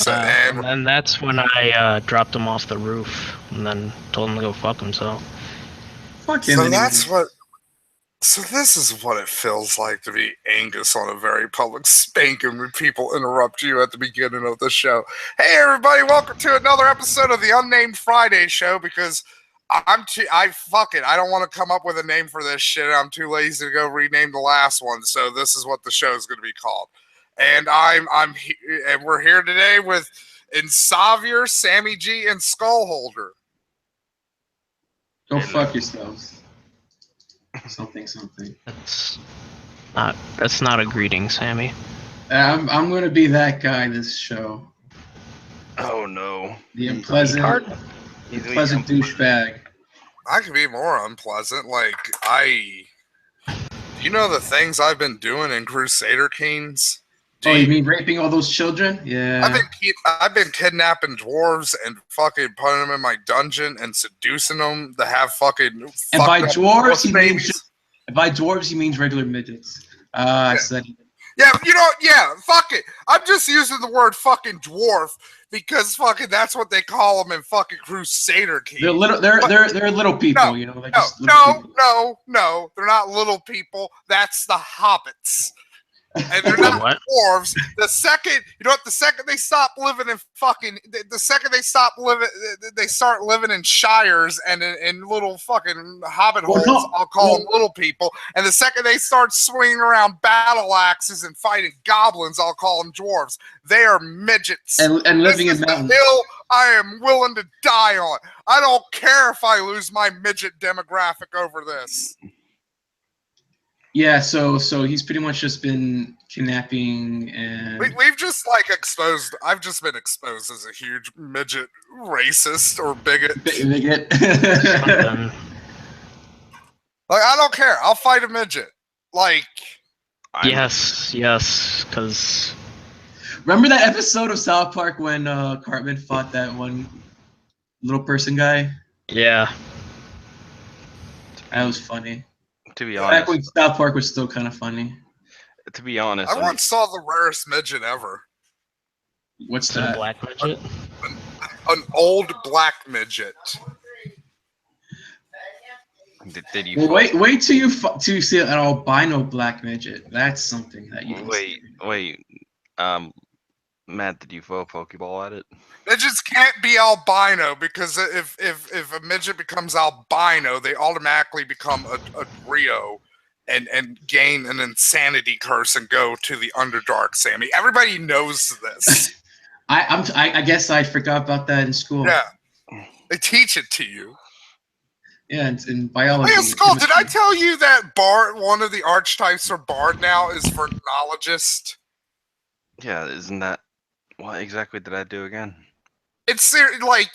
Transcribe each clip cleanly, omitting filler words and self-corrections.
And that's when I dropped him off the roof and then told him to go fuck himself. Fuck him. So this is what it feels like to be Angus on a very public spanking when people interrupt you at the beginning of the show. Hey everybody, welcome to another episode of the Unnamed Friday show because fuck it. I don't want to come up with a name for this shit. I'm too lazy to go rename the last one. So this is what the show is going to be called. And and we're here today with Insavier, Sammy G, and Skullholder. Go fuck yourselves. Something. That's not a greeting, Sammy. I'm gonna be that guy this show. Oh no. The unpleasant douchebag. I could be more unpleasant. You know the things I've been doing in Crusader Kings? You mean raping all those children? Yeah. I've been kidnapping dwarves and fucking putting them in my dungeon and seducing them to have fucking. And by dwarves, he means regular midgets. I said. Yeah, fuck it. I'm just using the word fucking dwarf because fucking that's what they call them in fucking Crusader Kings. They're little. They're little people. No, you know. No. They're not little people. That's the hobbits. And they're not dwarves. The second they stop living in they start living in shires and in little fucking hobbit holes. I'll call them little people. And the second they start swinging around battle axes and fighting goblins, I'll call them dwarves. They are midgets. And living in mountains. The hill I am willing to die on. I don't care if I lose my midget demographic over this. Yeah, so he's pretty much just been kidnapping and we've just exposed. I've just been exposed as a huge midget racist or bigot. Bigot. I don't care. I'll fight a midget. Yes, because remember that episode of South Park when Cartman fought that one little person guy? Yeah, that was funny. To be honest, back when South Park was still kind of funny. To be honest, I once saw the rarest midget ever. What's that? A black midget? An old black midget. Did you? Well, wait till you see an albino black midget. That's something that you. Wait. Matt, did you throw a Pokeball at it? Midgets can't be albino because if a midget becomes albino, they automatically become a Rio and gain an insanity curse and go to the Underdark, Sammy. Everybody knows this. I guess I forgot about that in school. Yeah, they teach it to you. Yeah, in biology. Hey, Skull, did I tell you that Bard, one of the archetypes for Bard now, is phrenologist? Yeah, isn't that what exactly did I do again? It's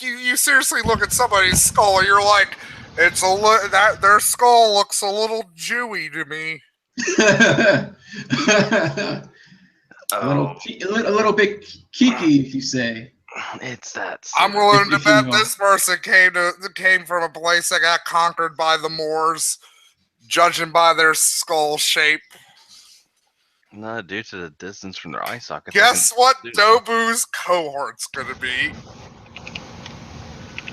you seriously look at somebody's skull, and you're like, their skull looks a little Jewy to me. A little bit kiki, if you say. It's that. I'm willing to bet this person came from a place that got conquered by the Moors, judging by their skull shape. No, due to the distance from their eye sockets. Guess what Dobu's cohort's gonna be?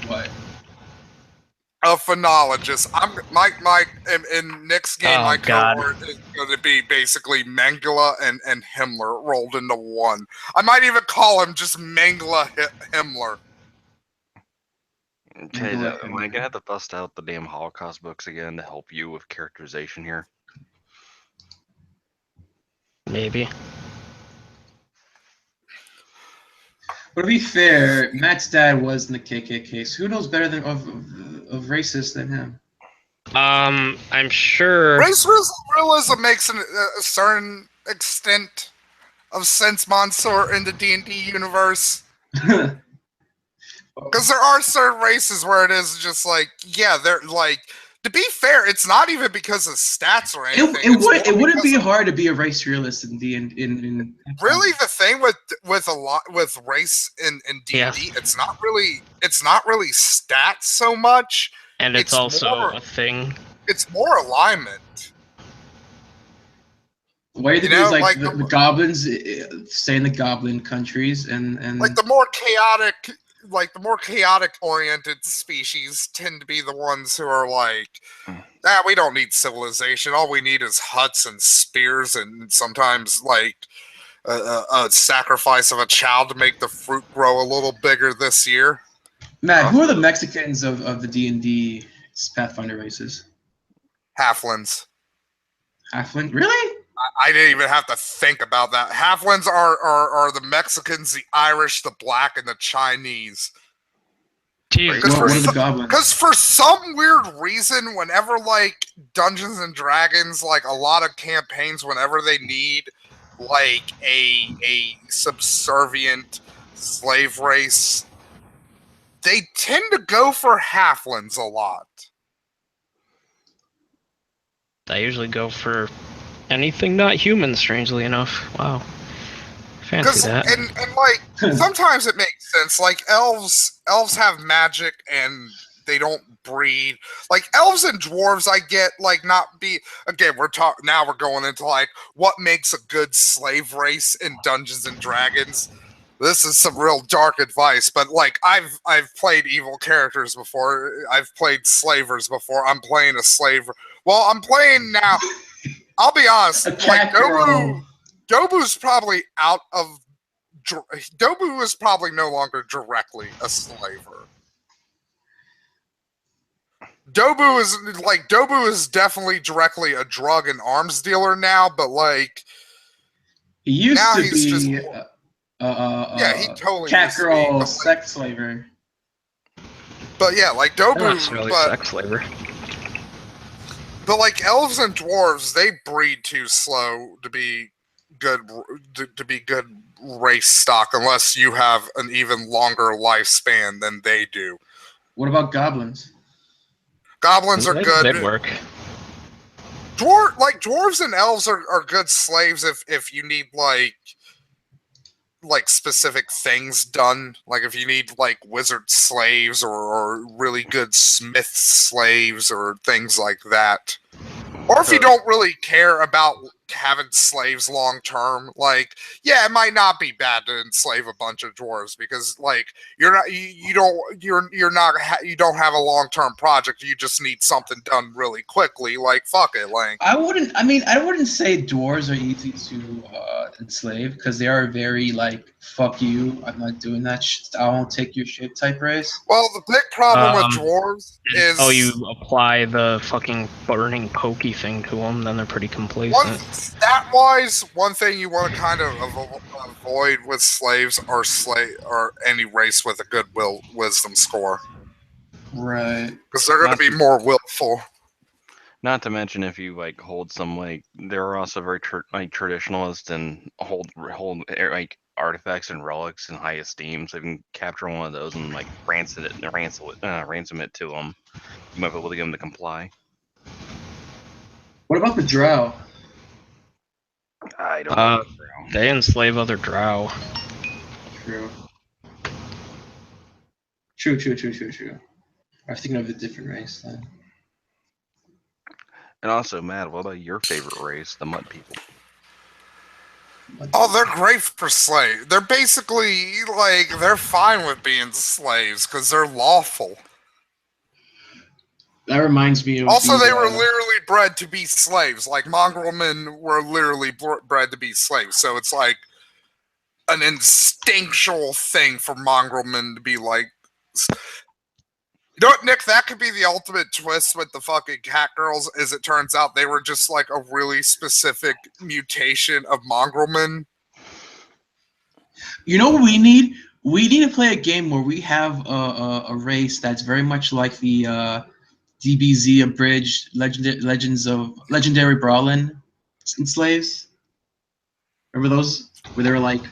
What? A phonologist. In Nick's game, my cohort is gonna be basically Mengele and Himmler rolled into one. I might even call him just Mengele Himmler. Okay, am I gonna have to bust out the damn Holocaust books again to help you with characterization here? Maybe. But to be fair, Matt's dad was in the KKK, so who knows better of racists than him? I'm sure. Race realism makes a certain extent of sense, Mansoor, in the D&D universe. Because there are certain races where it is just they're to be fair, it's not even because of stats or anything. It wouldn't be hard to be a race realist in really the thing with race in D&D, it's not really stats so much, and it's also a thing. It's more alignment. Why do you think it was like the goblins stay in the goblin countries and like the more chaotic oriented species tend to be the ones who are like, we don't need civilization. All we need is huts and spears and sometimes like a sacrifice of a child to make the fruit grow a little bigger this year. Matt, who are the Mexicans of the D&D Pathfinder races? Halflings. Halfling? Really? I didn't even have to think about that. Halflings are the Mexicans, the Irish, the Black, and the Chinese. Because for some weird reason, whenever like Dungeons and Dragons, like a lot of campaigns, whenever they need like a subservient slave race, they tend to go for halflings a lot. I usually go for anything not human, strangely enough. Wow. Fancy that. And like sometimes it makes sense. Like elves have magic and they don't breed. Like elves and dwarves, I get like not be again. We're going into like what makes a good slave race in Dungeons and Dragons. This is some real dark advice, but like I've played evil characters before. I've played slavers before. I'm playing a slave. Well, I'm playing now. I'll be honest. Like Dobu's probably out of. Dobu is probably no longer directly a slaver. Dobu is definitely directly a drug and arms dealer now, but like he used now to he's be just he totally cat girl sex slaver. But yeah, like Dobu, Not really sex slaver. But like elves and dwarves, they breed too slow to be good race stock unless you have an even longer lifespan than they do. What about goblins? Goblins are good. They work. Dwarves and elves are good slaves if you need like specific things done. Like if you need like wizard slaves or really good smith slaves or things like that. Or if you don't really care about having slaves long term, like it might not be bad to enslave a bunch of dwarves because like you don't have a long term project. You just need something done really quickly. Like fuck it, like I wouldn't say dwarves are easy to enslave because they are very like fuck you. I'm not doing that shit. I won't take your shit type race. Well, the big problem with dwarves is you apply the fucking burning pokey thing to them, then they're pretty complacent. Stat-wise, one thing you want to kind of avoid with slaves or any race with a good wisdom score. Right. Because they're going to be more willful. Not to mention if you like hold some like they're also very traditionalist and hold like artifacts and relics in high esteem. So if you can capture one of those and like ransom it to them, you might be able to get them to comply. What about the drow? I don't know. They enslave other drow. True. I was thinking of a different race then. And also, Matt, what about your favorite race, the Mud People? Oh, they're great for slaves. They're basically like they're fine with being slaves because they're lawful. That reminds me of. Also, they were literally bred to be slaves. Like mongrel men were literally bred to be slaves. So it's like an instinctual thing for mongrel men to be like. You know what, Nick? That could be the ultimate twist with the fucking cat girls. As it turns out, they were just like a really specific mutation of mongrel men. You know what we need? We need to play a game where we have a race that's very much like the DBZ abridged Legendary Brawlin slaves. Remember those? Where they were like,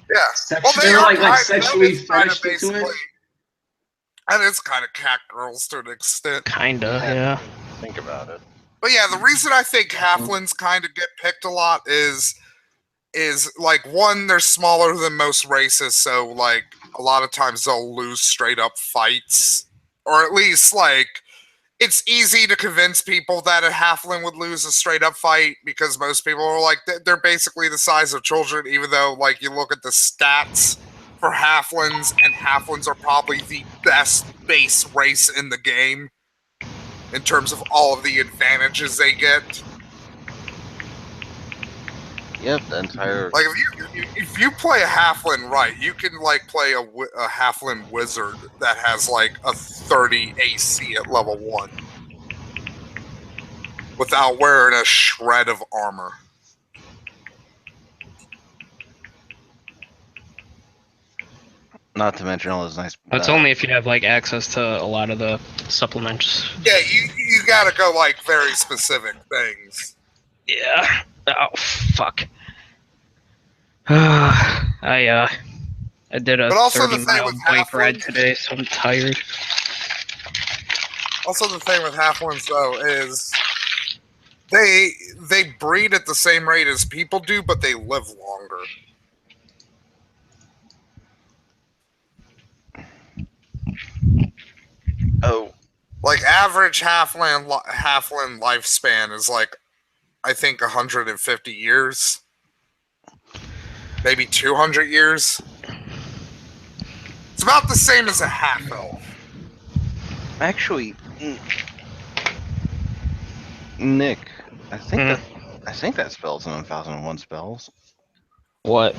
they were like sexually fetished into it. And it's kind of cat girls to an extent. Kinda, yeah. Think about it. But yeah, the reason I think halflings kind of get picked a lot is like one, they're smaller than most races, so like a lot of times they'll lose straight up fights, or at least like it's easy to convince people that a halfling would lose a straight up fight because most people are like, they're basically the size of children, even though, like, you look at the stats for halflings, and halflings are probably the best base race in the game in terms of all of the advantages they get. Yep, the entire. Like, if you play a halfling right, you can, like, play a halfling wizard that has, like, a 30 AC at level 1 without wearing a shred of armor. Not to mention all those nice. That's only if you have like access to a lot of the supplements. Yeah, you gotta go like very specific things. Yeah. Oh fuck. I did a But also the 30-mile thing with bike ride halflings, today, so I'm tired. also the thing with halflings though is they breed at the same rate as people do, but they live longer. Oh, Like average halfling lifespan is like, I think 150 years, maybe 200 years. It's about the same as a half elf. actually, Nick, I think that spell's in 1001 spells. What?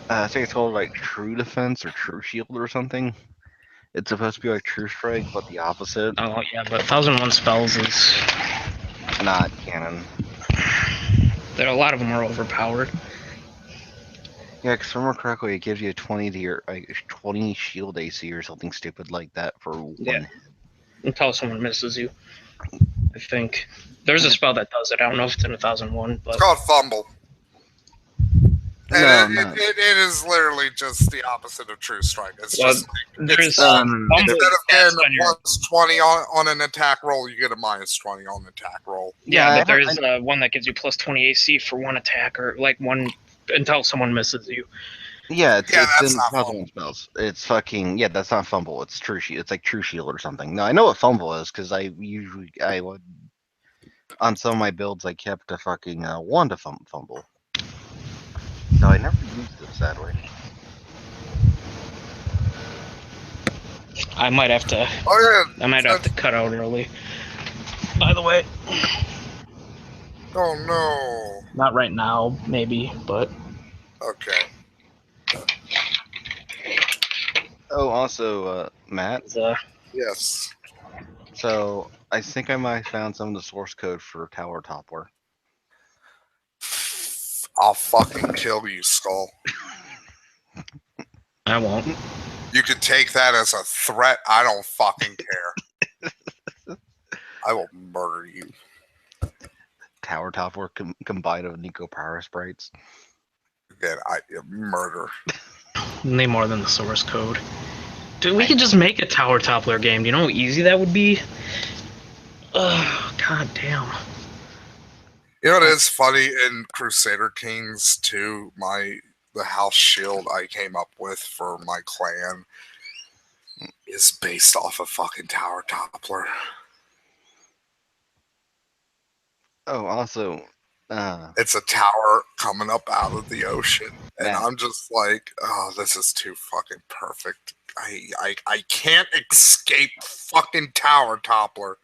I think it's called like True Defense or True Shield or something. It's supposed to be like True Strike, but the opposite. Oh yeah, but 1001 spells is. Not canon. There, a lot of them are overpowered. Yeah, because if I remember correctly, it gives you a 20 to your 20 shield AC or something stupid like that for one hit. Until someone misses you. I think there's a spell that does it. I don't know if it's in 1001, but It's called Fumble. No, And no. it is literally just the opposite of True Strike. It's Well, just like, there's it's Fumble instead of getting on a your. plus 20 on an attack roll, you get a minus 20 on an attack roll. Yeah, Yeah, but there's one that gives you plus 20 AC for one attack, or like one until someone misses you. Yeah, it's that's in not 1001 spells. It's fucking that's not Fumble. It's True Shield. It's like True Shield or something. No, I know what Fumble is because I would on some of my builds I kept a fucking one to fumble. No, I never used it sadly. I might have to. Oh yeah. I might have to cut out early. By the way. Oh no. Not right now, maybe, but. Okay. Oh, also, Matt. Yes. So I think I might have found some of the source code for Tower Toppler. I'll fucking kill you, Skull. I won't. You could take that as a threat. I don't fucking care. I will murder you. Tower Toppler combined with Nico Power Sprites. Again, murder. Need more than the source code. Dude, we could just make a Tower Toppler game. Do you know how easy that would be? Ugh, god damn. You know what is funny in Crusader Kings 2, the house shield I came up with for my clan is based off of fucking Tower Toppler. Oh, also, it's a tower coming up out of the ocean, and Matt. I'm just like, oh, this is too fucking perfect. I can't escape fucking Tower Toppler.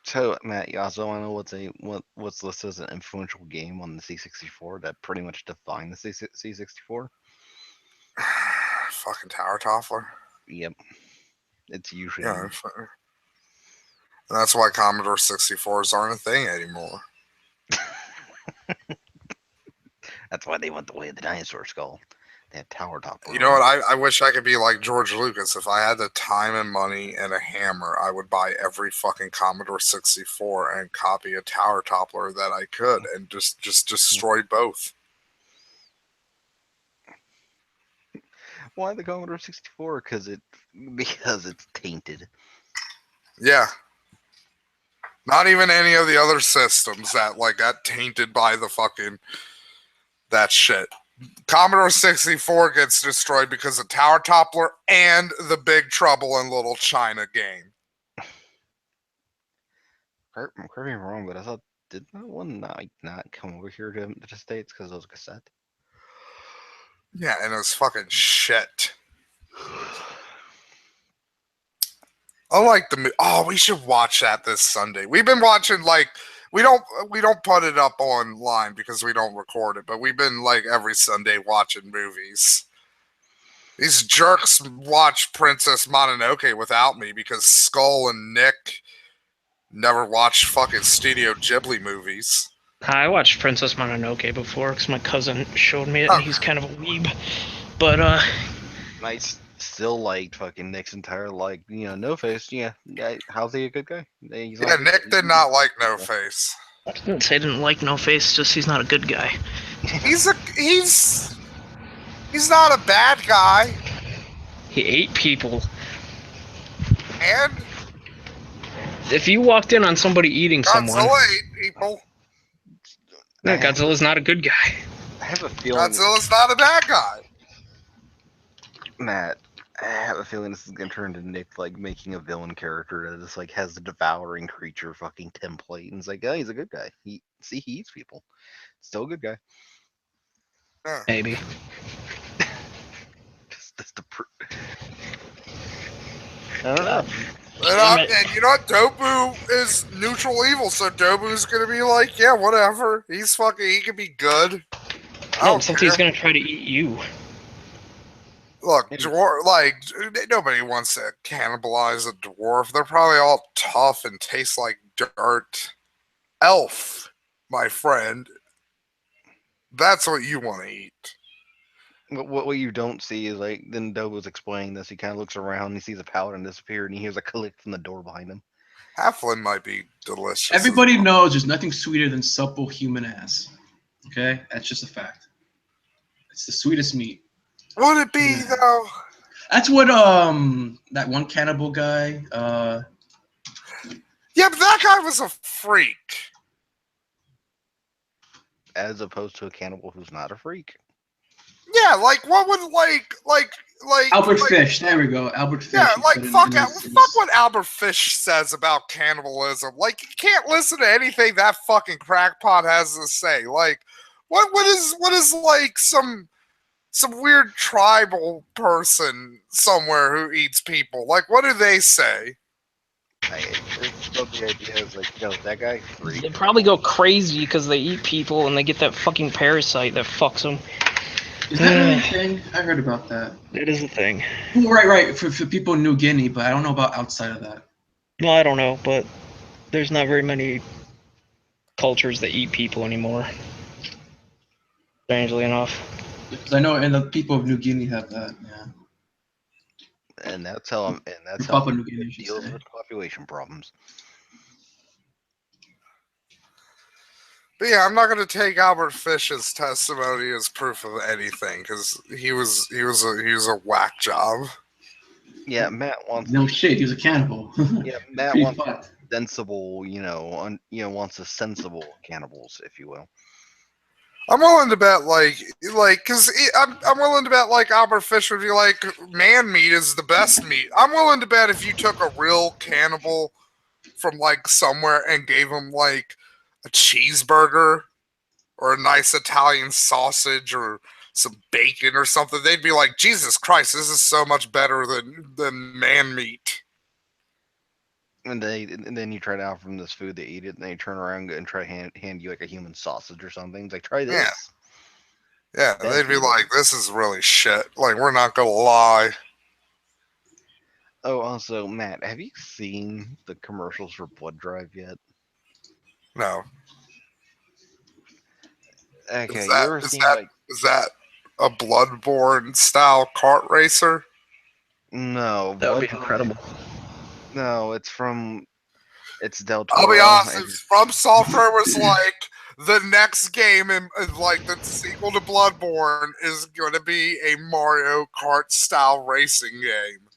So, Matt, you also want to know what's listed as an influential game on the C64 that pretty much defined the C64? Fucking Tower Toppler. Yep. It's usually. Yeah. And that's why Commodore 64s aren't a thing anymore. That's why they went the way of the dinosaur skull. They had Tower Toppler. You know what? I wish I could be like George Lucas. If I had the time and money and a hammer, I would buy every fucking Commodore 64 and copy a Tower Toppler that I could and just destroy both. Why the Commodore 64? Because it's tainted. Yeah. Not even any of the other systems that like got tainted by the fucking that shit. Commodore 64 gets destroyed because of Tower Toppler and the Big Trouble in Little China game. correct me if I'm wrong, but I thought did that one not come over here to the States because it was a cassette? Yeah, and it was fucking shit. I like the. Oh, we should watch that this Sunday. We've been watching like we don't put it up online because we don't record it, but we've been like every Sunday watching movies. These jerks watch Princess Mononoke without me because Skull and Nick never watched fucking Studio Ghibli movies. I watched Princess Mononoke before because my cousin showed me it, and Okay. he's kind of a weeb. But I still liked fucking Nick's entire No Face. Yeah, how's he a good guy? He's not Yeah, a good Nick guy. did not like No Face. I didn't say I didn't like No Face, just he's not a good guy. He's not a bad guy. He ate people. And If you walked in on somebody eating someone, Godzilla ate people. no, Godzilla's not a good guy. I have a feeling. Godzilla's not a bad guy. Matt, I have a feeling this is gonna turn into Nick like making a villain character that just like has the devouring creature fucking template, and it's like, oh, he's a good guy. He eats people. Still a good guy. Yeah. Maybe. Just the I don't know. And you know what? Dobu is neutral evil, so Dobu's gonna be like, yeah, whatever. He's fucking. He can be good. No, something's gonna try to eat you. Look, nobody wants to cannibalize a dwarf. They're probably all tough and taste like dirt. Elf, my friend. That's what you want to eat. What you don't see is like then Dobo's explaining this. He kind of looks around, and he sees a paladin disappear, and he hears a click from the door behind him. Halfling might be delicious. Everybody knows there's nothing sweeter than supple human ass. Okay, that's just a fact. It's the sweetest meat. Would it be though? That's what that one cannibal guy. Yeah, but that guy was a freak. As opposed to a cannibal who's not a freak. Yeah, like what would like Albert Fish? There we go, Albert Fish. Yeah, like fuck what Albert Fish says about cannibalism. Like you can't listen to anything that fucking crackpot has to say. Like what is like some weird tribal person somewhere who eats people? Like what do they say? It's still the idea is like, that guy freak. They probably go crazy because they eat people and they get that fucking parasite that fucks them. Is that really a thing? I heard about that. It is a thing. Right. For people in New Guinea, but I don't know about outside of that. No, I don't know, but there's not very many cultures that eat people anymore. Strangely enough. Because I know, and the people of New Guinea have that. Yeah. And that's how Papua New Guinea deals with population problems. But yeah, I'm not going to take Albert Fish's testimony as proof of anything because he was a whack job. Yeah, Matt wants. No shit, he was a cannibal. Yeah, Matt wants sensible. Wants a sensible cannibals, if you will. I'm willing to bet because I'm willing to bet like Albert Fish would be like, man meat is the best meat. I'm willing to bet if you took a real cannibal from like somewhere and gave him like a cheeseburger or a nice Italian sausage or some bacon or something, they'd be like, Jesus Christ, this is so much better than man meat. And then you try to offer them this food, they eat it, and they turn around and try to hand you like a human sausage or something. It's like, try this. Yeah, they'd be like, this is really shit. Like, we're not gonna lie. Oh, also, Matt, have you seen the commercials for Blood Drive yet? No. Okay, is that a Bloodborne style kart racer? No, that would be incredible. No, it's Del Toro. I'll be honest, From Software was like, the next game in like the sequel to Bloodborne is going to be a Mario Kart style racing game.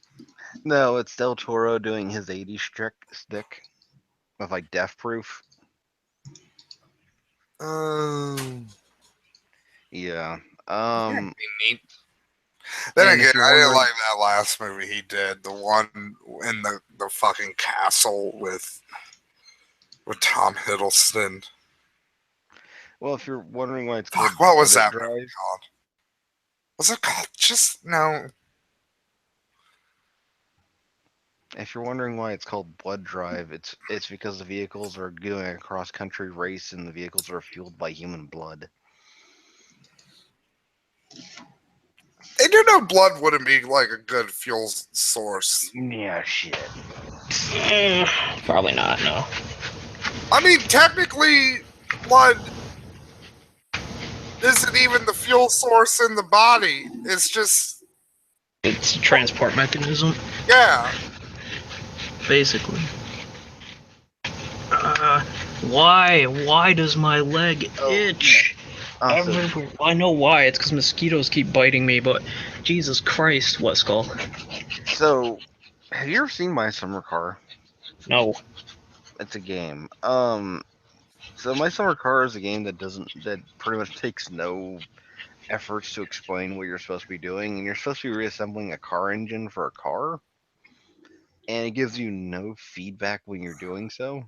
No, it's Del Toro doing his 80s stick with like Death Proof. Yeah. Neat. Then again, I didn't like that last movie he did, the one in the fucking castle with with Tom Hiddleston. Well, if you're wondering why it's called What was Bullet that movie Drive, called? Was it called? Just no. if you're wondering why it's called Blood Drive, it's because the vehicles are doing a cross-country race and the vehicles are fueled by human blood. They do know blood wouldn't be like a good fuel source. Yeah, shit. Probably not. No. I mean, technically, blood isn't even the fuel source in the body. It's just It's a transport mechanism, yeah. basically. Why does my leg itch? Also, I know why. It's because mosquitoes keep biting me. But Jesus Christ, what skull? so have you ever seen My Summer Car? No. It's a game. So My Summer Car is a game that pretty much takes no efforts to explain what you're supposed to be doing, and you're supposed to be reassembling a car engine for a car, and it gives you no feedback when you're doing so.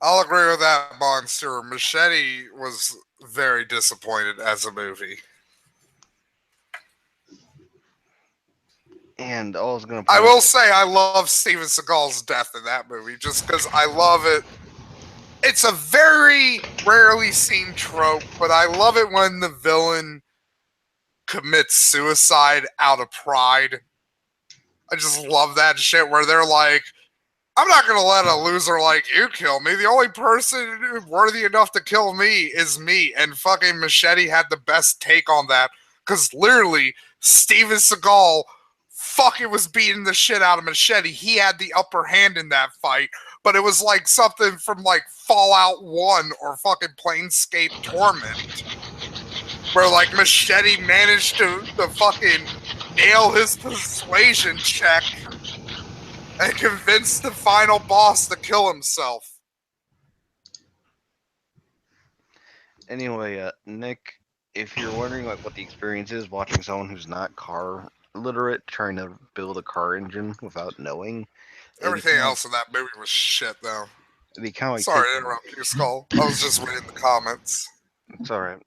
I'll agree with that, Monster. Machete was very disappointed as a movie. And all I was gonna. I will say I love Steven Seagal's death in that movie just because I love it. It's a very rarely seen trope, but I love it when the villain commits suicide out of pride. I just love that shit where they're like, I'm not going to let a loser like you kill me. The only person worthy enough to kill me is me. And fucking Machete had the best take on that because literally Steven Seagal fucking was beating the shit out of Machete. He had the upper hand in that fight, but it was like something from like Fallout 1 or fucking Planescape Torment, where like Machete managed to fucking nail his persuasion check and convince the final boss to kill himself. Anyway, Nick, if you're wondering like what the experience is watching someone who's not car literate trying to build a car engine without knowing, Everything else in that movie was shit, though. it'd be kind of like Sorry to interrupt you, Skull. I was just reading the comments. It's alright.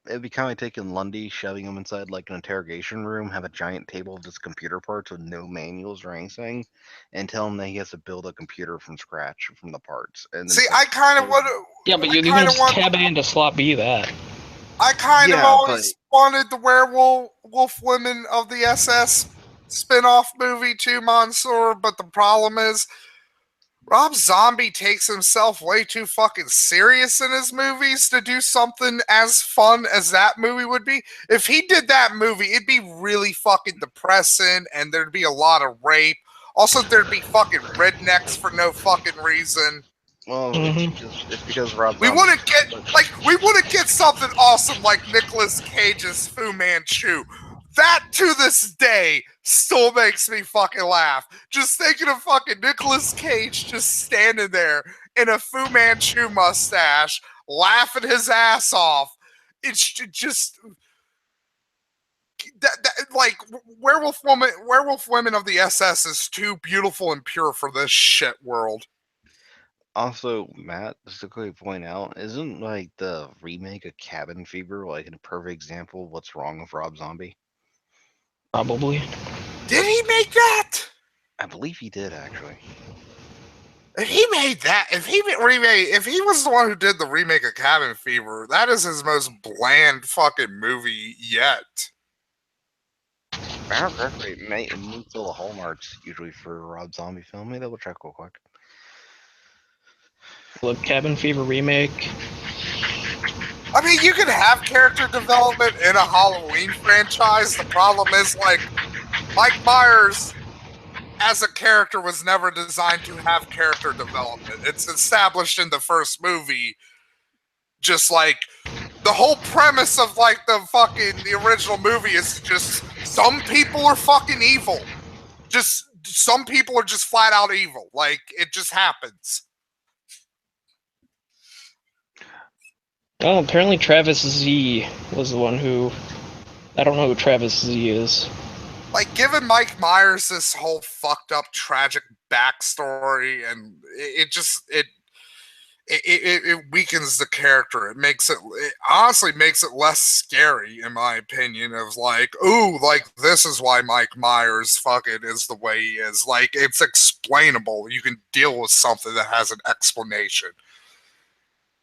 It'd be kind of like taking Lundy, shoving him inside like an interrogation room, have a giant table of just computer parts with no manuals or anything, and tell him that he has to build a computer from scratch from the parts. And then see, I kind of want to. Yeah, but you're going to tab it into slot B that. I kind of always wanted the Werewolf Women of the SS spin-off movie too, Mansoor, but the problem is Rob Zombie takes himself way too fucking serious in his movies to do something as fun as that movie would be. If he did that movie, it'd be really fucking depressing and there'd be a lot of rape. Also, there'd be fucking rednecks for no fucking reason. Well, it's because Rob Zombie. We wouldn't get something awesome like Nicolas Cage's Fu Manchu. That, to this day, still makes me fucking laugh. Just thinking of fucking Nicolas Cage just standing there in a Fu Manchu mustache, laughing his ass off. It's just... like, Werewolf Women of the SS is too beautiful and pure for this shit world. Also, Matt, just to quickly point out, isn't like the remake of Cabin Fever like a perfect example of what's wrong with Rob Zombie? Probably. Did he make that? I believe he did, actually. If he made that, if he was the one who did the remake of Cabin Fever, that is his most bland fucking movie yet. Apparently, it meets all the hallmarks usually for a Rob Zombie film. Let me double check real quick. Look, Cabin Fever remake. I mean, you can have character development in a Halloween franchise. The problem is, like, Mike Myers as a character was never designed to have character development. It's established in the first movie. Just like the whole premise of like the original movie is just some people are fucking evil. Just some people are just flat out evil. Like, it just happens. Oh, apparently Travis Z was the one who... I don't know who Travis Z is. Like, giving Mike Myers this whole fucked up, tragic backstory, and it weakens the character. It honestly makes it less scary, in my opinion, of like, ooh, like this is why Mike Myers fucking is the way he is. Like, it's explainable. You can deal with something that has an explanation.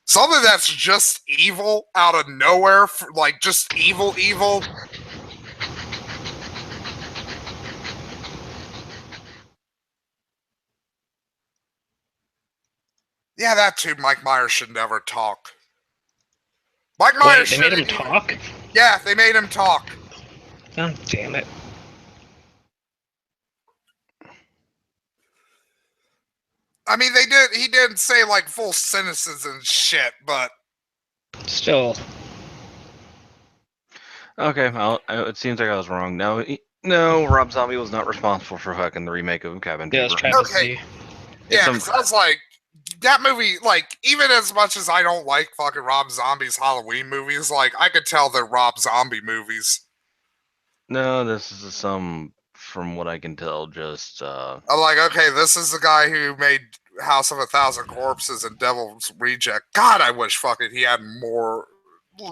Something that's just evil out of nowhere, like just evil. Yeah, that too. Mike Myers should never talk. Mike Myers. Wait, they made him talk? Yeah, they made him talk. God damn it. I mean, they did. He didn't say like full sentences and shit, but still. Okay, well, it seems like I was wrong. No, Rob Zombie was not responsible for fucking the remake of Cabin Fever. Yeah, it's Travis Z. Yeah, because I was like, that movie, like, even as much as I don't like fucking Rob Zombie's Halloween movies, like, I could tell they're Rob Zombie movies. No, this is some, from what I can tell, just I'm like, okay, this is the guy who made House of a Thousand Corpses and Devil's Reject. God, I wish fucking he had more,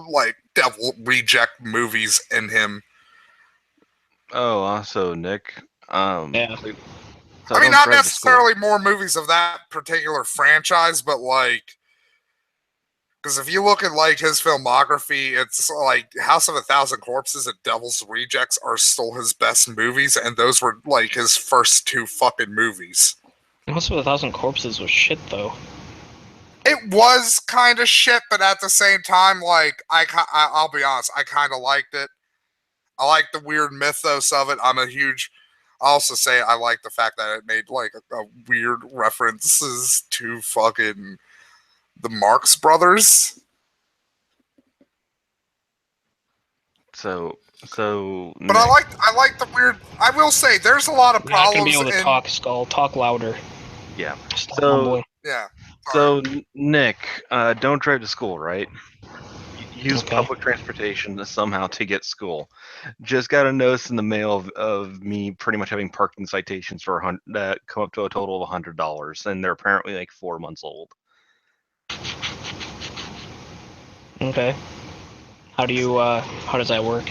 like, Devil Reject movies in him. Oh, also Nick. Yeah. So I mean, not necessarily more movies of that particular franchise, but like, because if you look at like his filmography, it's like House of a Thousand Corpses and Devil's Rejects are still his best movies, and those were like his first two fucking movies. House of a Thousand Corpses was shit, though. It was kind of shit, but at the same time, like, I'll be honest, I kind of liked it. I like the weird mythos of it. I also say I like the fact that it made like a weird references to fucking the Marx Brothers. So. But I like the weird. I will say there's a lot of problems. Not gonna be able to talk, Skull. Talk louder. Yeah. Yeah. So Nick, don't drive to school, right? Use public transportation somehow to get school. Just got a notice in the mail of me pretty much having parking citations for that come up to a total of $100, and they're apparently like 4 months old. Okay. How does that work?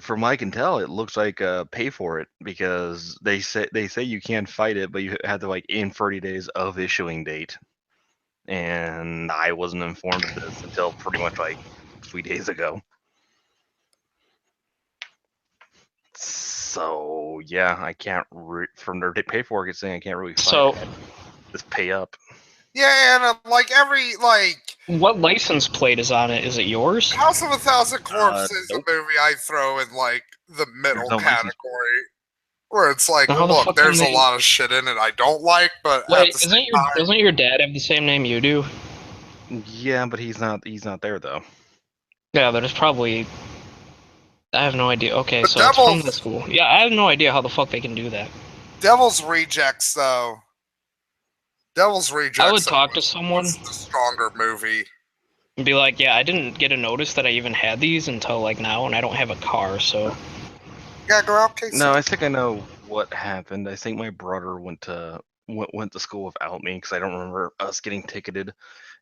From what I can tell, it looks like pay for it, because they say you can't fight it, but you have to like in 30 days of issuing date. And I wasn't informed of this until pretty much like 3 days ago. So yeah, I can't from their paperwork it's saying I can't really fight it. Just pay up. Yeah, and like what license plate is on it? Is it yours? House of a Thousand Corpses is a movie I throw in like the middle category, where it's like, look, there's a lot of shit in it I don't like, but wait, doesn't your dad have the same name you do? Yeah, but he's not there though. Yeah, there's probably. I have no idea. Okay, so it's from the school. Yeah, I have no idea how the fuck they can do that. Devil's Rejects, though. Devil's Rejects. I would talk to someone. The stronger movie. And be like, yeah, I didn't get a notice that I even had these until like now, and I don't have a car, so. Yeah, go out, Casey. No, I think I know what happened. I think my brother went to school without me, because I don't remember us getting ticketed.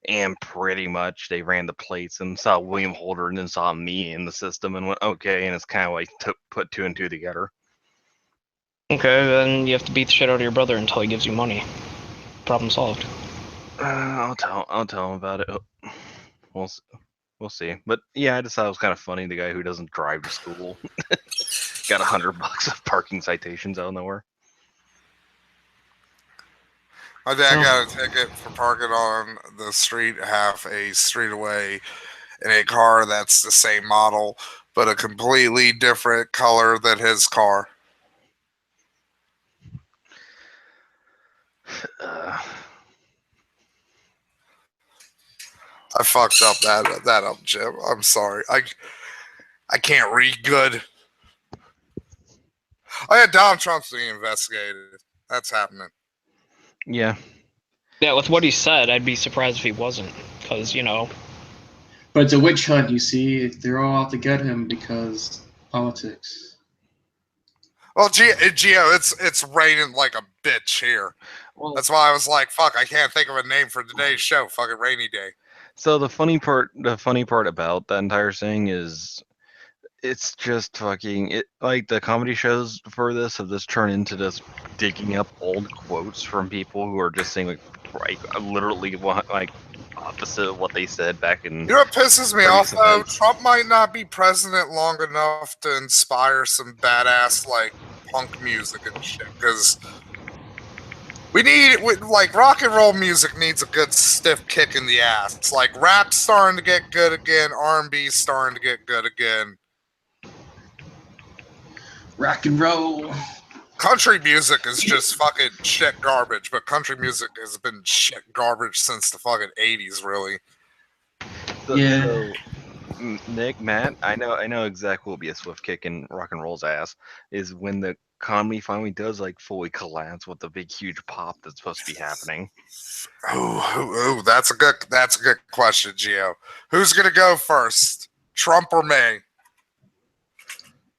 And pretty much they ran the plates and saw William Holder and then saw me in the system and went, okay, and it's kind of like put two and two together. Okay, then you have to beat the shit out of your brother until he gives you money. Problem solved. I'll tell him about it. We'll see. But yeah, I just thought it was kind of funny. The guy who doesn't drive to school got $100 of parking citations out of nowhere. My dad got a ticket for parking on the street half a street away in a car that's the same model, but a completely different color than his car. I fucked up that up, Jim. I'm sorry. I can't read good. Oh yeah, Donald Trump's being investigated. That's happening. Yeah. Yeah, with what he said, I'd be surprised if he wasn't, because, you know. But it's a witch hunt, you see. They're all out to get him because politics. Well, Gio, it's raining like a bitch here. Well, That's why I was like, fuck, I can't think of a name for today's show. Fucking Rainy Day. so the funny part about that entire thing is it's just fucking it. Like the comedy shows for this have just turned into just digging up old quotes from people who are just saying like literally like opposite of what they said back in. You know what pisses me off previous though? events. Trump might not be president long enough to inspire some badass like punk music and shit. Because like rock and roll music needs a good stiff kick in the ass. Like rap's starting to get good again, R&B's starting to get good again. Rock and roll. Country music is just fucking shit garbage, but country music has been shit garbage since the fucking 80s, really. Yeah. So, Nick, Matt, I know exactly what will be a swift kick in rock and roll's ass is when the comedy finally does like fully collapse with the big huge pop that's supposed to be happening. Ooh, that's a good question, Gio. Who's gonna go first, Trump or May?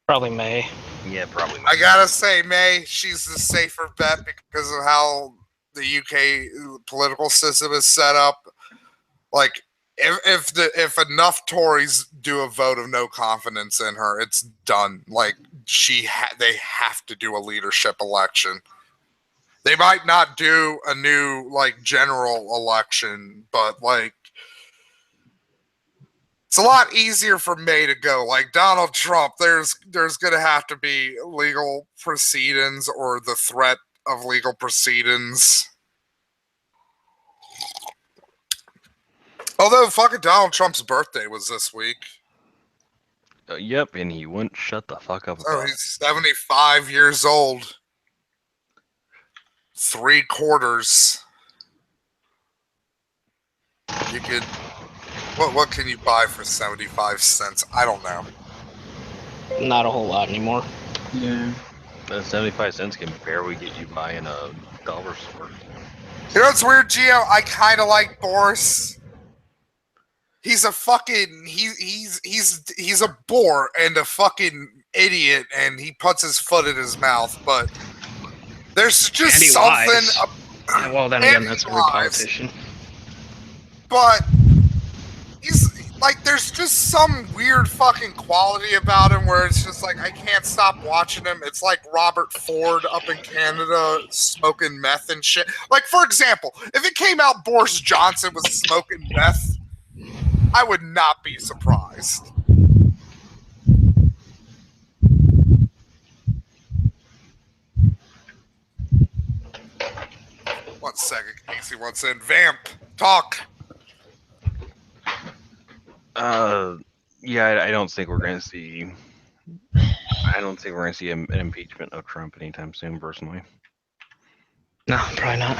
Probably May. Yeah, probably. I gotta say, May. She's the safer bet because of how the UK political system is set up. Like, if enough Tories do a vote of no confidence in her, it's done. Like, they have to do a leadership election. They might not do a new like general election, but like it's a lot easier for May to go. Like Donald Trump, there's gonna have to be legal proceedings or the threat of legal proceedings. Although fucking Donald Trump's birthday was this week. Yep, and he wouldn't shut the fuck up Oh, about he's 75 years old. 3/4. You could. What can you buy for 75 cents? I don't know. Not a whole lot anymore. Yeah. it. 75 cents can barely get you by in a dollar store. You know what's weird, Gio? I kind of like Boris. He's a fucking he's a bore and a fucking idiot, and he puts his foot in his mouth. But there's just And he something. lies. Well, then again, that's every politician. But he's like, there's just some weird fucking quality about him where it's just like I can't stop watching him. It's like Robert Ford up in Canada smoking meth and shit. Like, for example, if it came out Boris Johnson was smoking meth, I would not be surprised. One second, Casey wants in. Vamp, talk. Yeah, I don't think we're going to see. I don't think we're going to see an impeachment of Trump anytime soon, personally. No, probably not.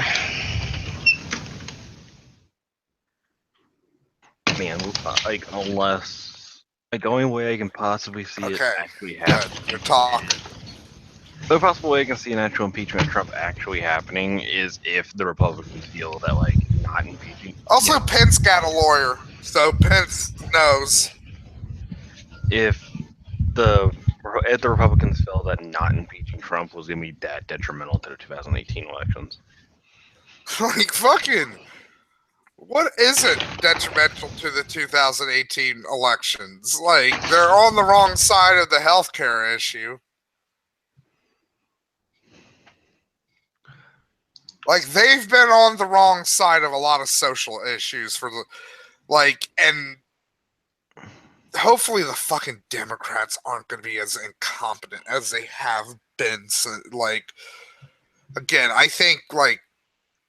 Man, like unless like the only way I can possibly see it actually happen. You're talking. The possible way I can see an actual impeachment of Trump actually happening is if the Republicans feel that like not impeaching. Also, Pence got a lawyer, so Pence knows. If the Republicans felt that not impeaching Trump was going to be that detrimental to the 2018 elections. Like, fucking, what isn't detrimental to the 2018 elections? Like, they're on the wrong side of the healthcare issue. Like, they've been on the wrong side of a lot of social issues for the, like, and hopefully the fucking Democrats aren't going to be as incompetent as they have been. So, like, again, I think, like,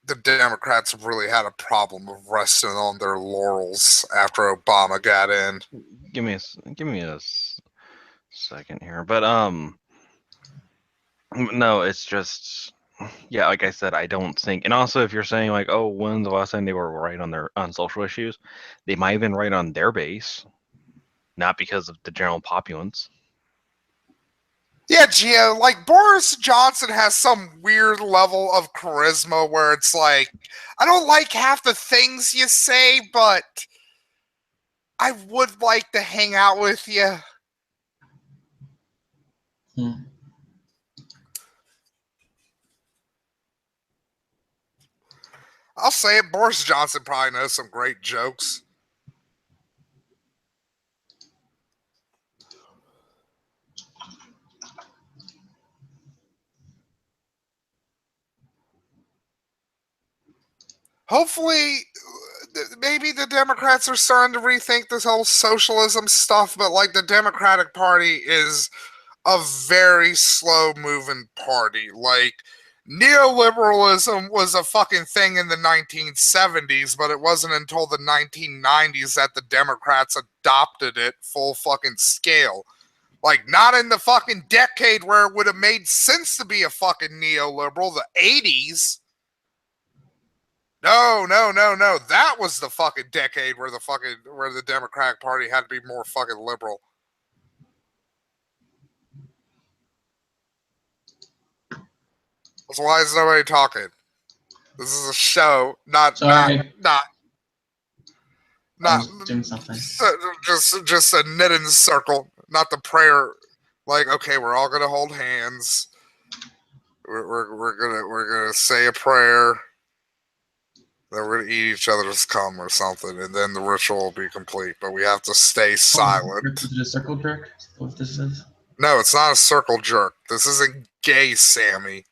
the Democrats have really had a problem of resting on their laurels after Obama got in. Give me a second here, but no, it's just yeah, like I said, I don't think. And also, if you're saying like, oh, when's the last time they were right on social issues, they might have been right on their base, not because of the general populace. Yeah, Gio, like Boris Johnson has some weird level of charisma where it's like, I don't like half the things you say, but I would like to hang out with you. I'll say it. Boris Johnson probably knows some great jokes. Hopefully, maybe the Democrats are starting to rethink this whole socialism stuff, but like the Democratic Party is a very slow moving party. Like neoliberalism was a fucking thing in the 1970s, but it wasn't until the 1990s that the Democrats adopted it full fucking scale. Like not in the fucking decade where it would have made sense to be a fucking neoliberal, the 80s. No. That was the fucking decade where the Democratic Party had to be more fucking liberal. So why is nobody talking? This is a show, not doing something. Just a knitting circle, not the prayer. Like, okay, we're all gonna hold hands. We're gonna say a prayer. Then we're gonna eat each other's cum or something, and then the ritual will be complete. But we have to stay silent. Is it a circle jerk? Is that what this is? No, it's not a circle jerk. This isn't gay, Sammy.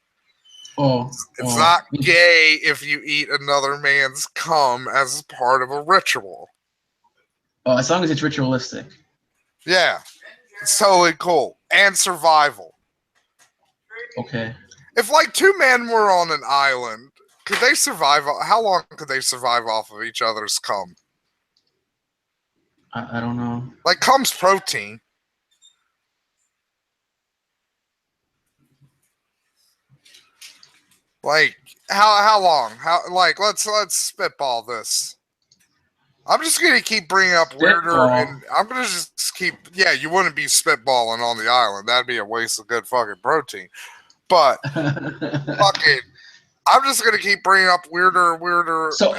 It's not gay if you eat another man's cum as part of a ritual. Oh, as long as it's ritualistic. Yeah, it's totally cool. And survival. Okay. If like two men were on an island, could they survive? How long could they survive off of each other's cum? I don't know. Like cum's protein. Like how long? Let's spitball this. I'm just gonna keep bringing up weirder, and I'm gonna just keep. Yeah, you wouldn't be spitballing on the island. That'd be a waste of good fucking protein. But fucking, I'm just gonna keep bringing up weirder. So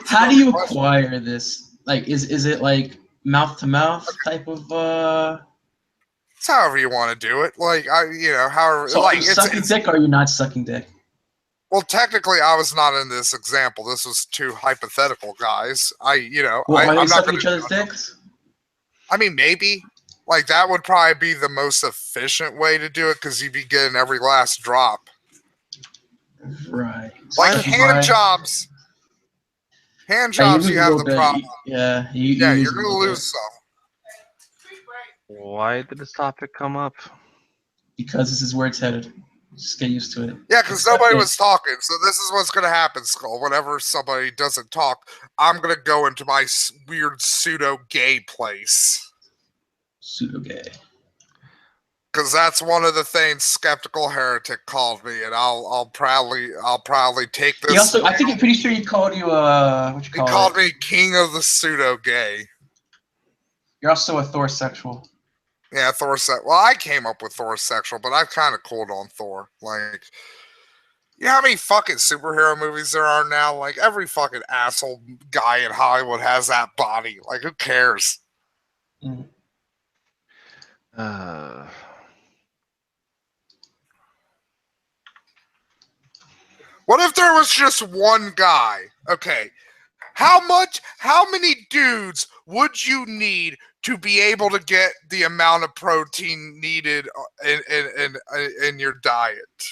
how do you acquire this? Like, is it like mouth to mouth type of? It's however you want to do it. Like however. So like, are you sucking dick, or are you not sucking dick? Well, technically, I was not in this example. This was two hypothetical guys. Are they sucking each other's dicks? I mean, maybe. Like, that would probably be the most efficient way to do it because you'd be getting every last drop. Right. Like hand jobs. Hand jobs, you have the problem. Yeah. You're going to lose some. Why did this topic come up? Because this is where it's headed. Just get used to it. Yeah, because nobody was talking. So this is what's going to happen, Skull. Whenever somebody doesn't talk, I'm going to go into my weird pseudo-gay place. Pseudo-gay. Because that's one of the things Skeptical Heretic called me, and I'll proudly take this. He also, I think I'm pretty sure he called you he called me King of the Pseudo-Gay. You're also a Thor-sexual. Yeah, Well, I came up with Thorsexual, but I've kind of cooled on Thor. Like, you know how many fucking superhero movies there are now? Like, every fucking asshole guy in Hollywood has that body. Like, who cares? Mm. What if there was just one guy? Okay. How many dudes would you need to be able to get the amount of protein needed in your diet?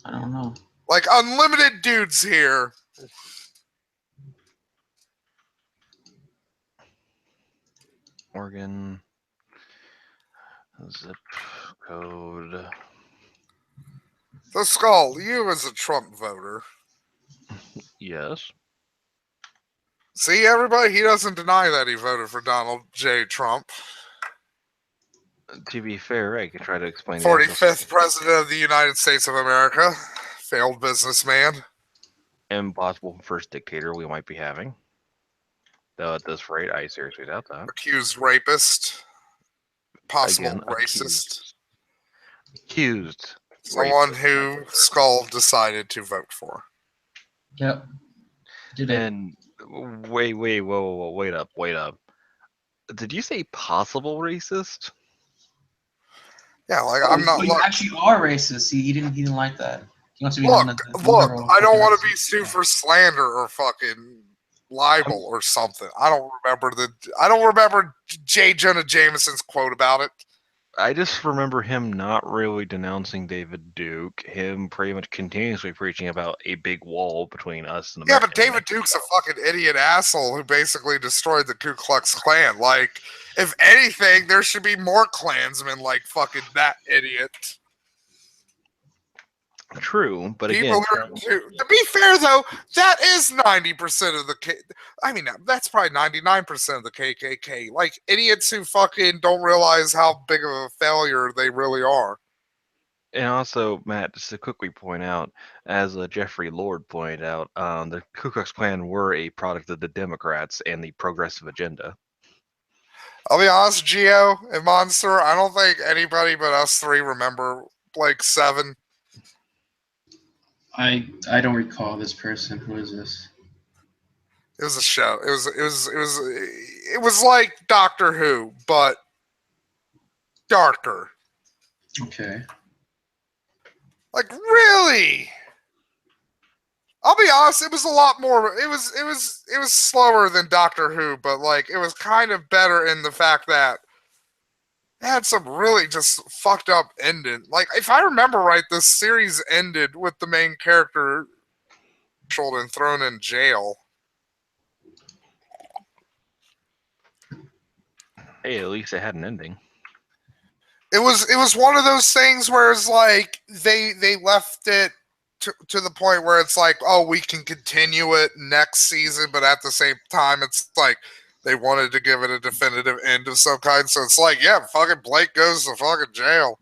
I don't know. Like unlimited dudes here. Oregon zip code. So Skull, you as a Trump voter. Yes. See, everybody, he doesn't deny that he voted for Donald J. Trump. To be fair, I could try to explain. 45th President of the United States of America. Failed businessman. Impossible first dictator we might be having. Though at this rate, I seriously doubt that. Accused rapist. Possible Again, racist. Accused. Someone who Skull decided to vote for. Yep. And wait, whoa, wait up. Did you say possible racist? Yeah, like I'm not. You actually are racist. He didn't like that. He wants to be Look, known as the look, literal I don't fucking want to be racist. sued for slander or fucking libel or something. I don't remember J. Jonah Jameson's quote about it. I just remember him not really denouncing David Duke, him pretty much continuously preaching about a big wall between us and Yeah, America. but David Duke's a fucking idiot asshole who basically destroyed the Ku Klux Klan. Like, if anything, there should be more Klansmen like fucking that idiot. True, but People again, to be fair though, that is 90% of the I mean, that's probably 99% of the KKK. Like idiots who fucking don't realize how big of a failure they really are. and also, Matt, just to quickly point out, as Jeffrey Lord pointed out, the Ku Klux Klan were a product of the Democrats and the progressive agenda. I'll be honest, Geo and Monster, I don't think anybody but us three remember Blake 7. I don't recall this person. Who is this? It was a show. It was like Doctor Who, but darker. Okay. Like really? I'll be honest, it was a lot more it was slower than Doctor Who, but like it was kind of better in the fact that it had some really just fucked up ending. Like if I remember right, this series ended with the main character and thrown in jail. Hey, at least it had an ending. It was one of those things where it's like they left it to the point where it's like, oh, we can continue it next season, but at the same time, it's like they wanted to give it a definitive end of some kind. So it's like, yeah, fucking Blake goes to fucking jail.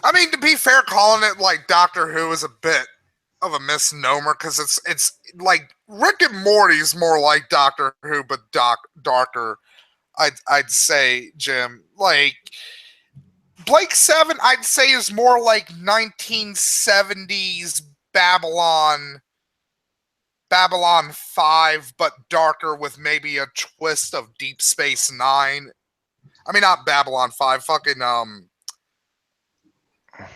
I mean, to be fair, calling it like Doctor Who is a bit of a misnomer because it's like Rick and Morty's more like Doctor Who, but darker. I'd say, Jim. Like Blake 7, I'd say is more like 1970s Babylon 5, but darker with maybe a twist of Deep Space Nine. I mean, not Babylon 5, fucking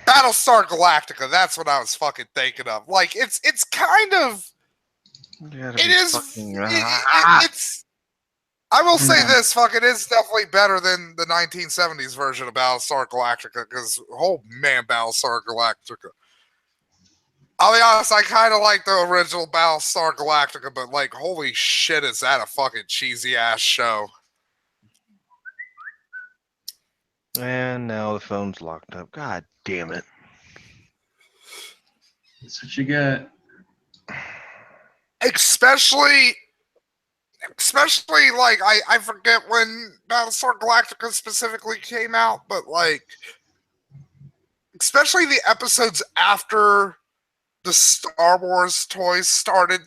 Battlestar Galactica. That's what I was fucking thinking of. Like, it's kind of, it is, it's. I will say this, fuck, it is definitely better than the 1970s version of Battlestar Galactica, because, oh man, Battlestar Galactica. I'll be honest, I kind of like the original Battlestar Galactica, but like, holy shit, is that a fucking cheesy ass show? And now the phone's locked up. God damn it. That's what you get. Especially like I forget when Battlestar Galactica specifically came out, but like especially the episodes after the Star Wars toys started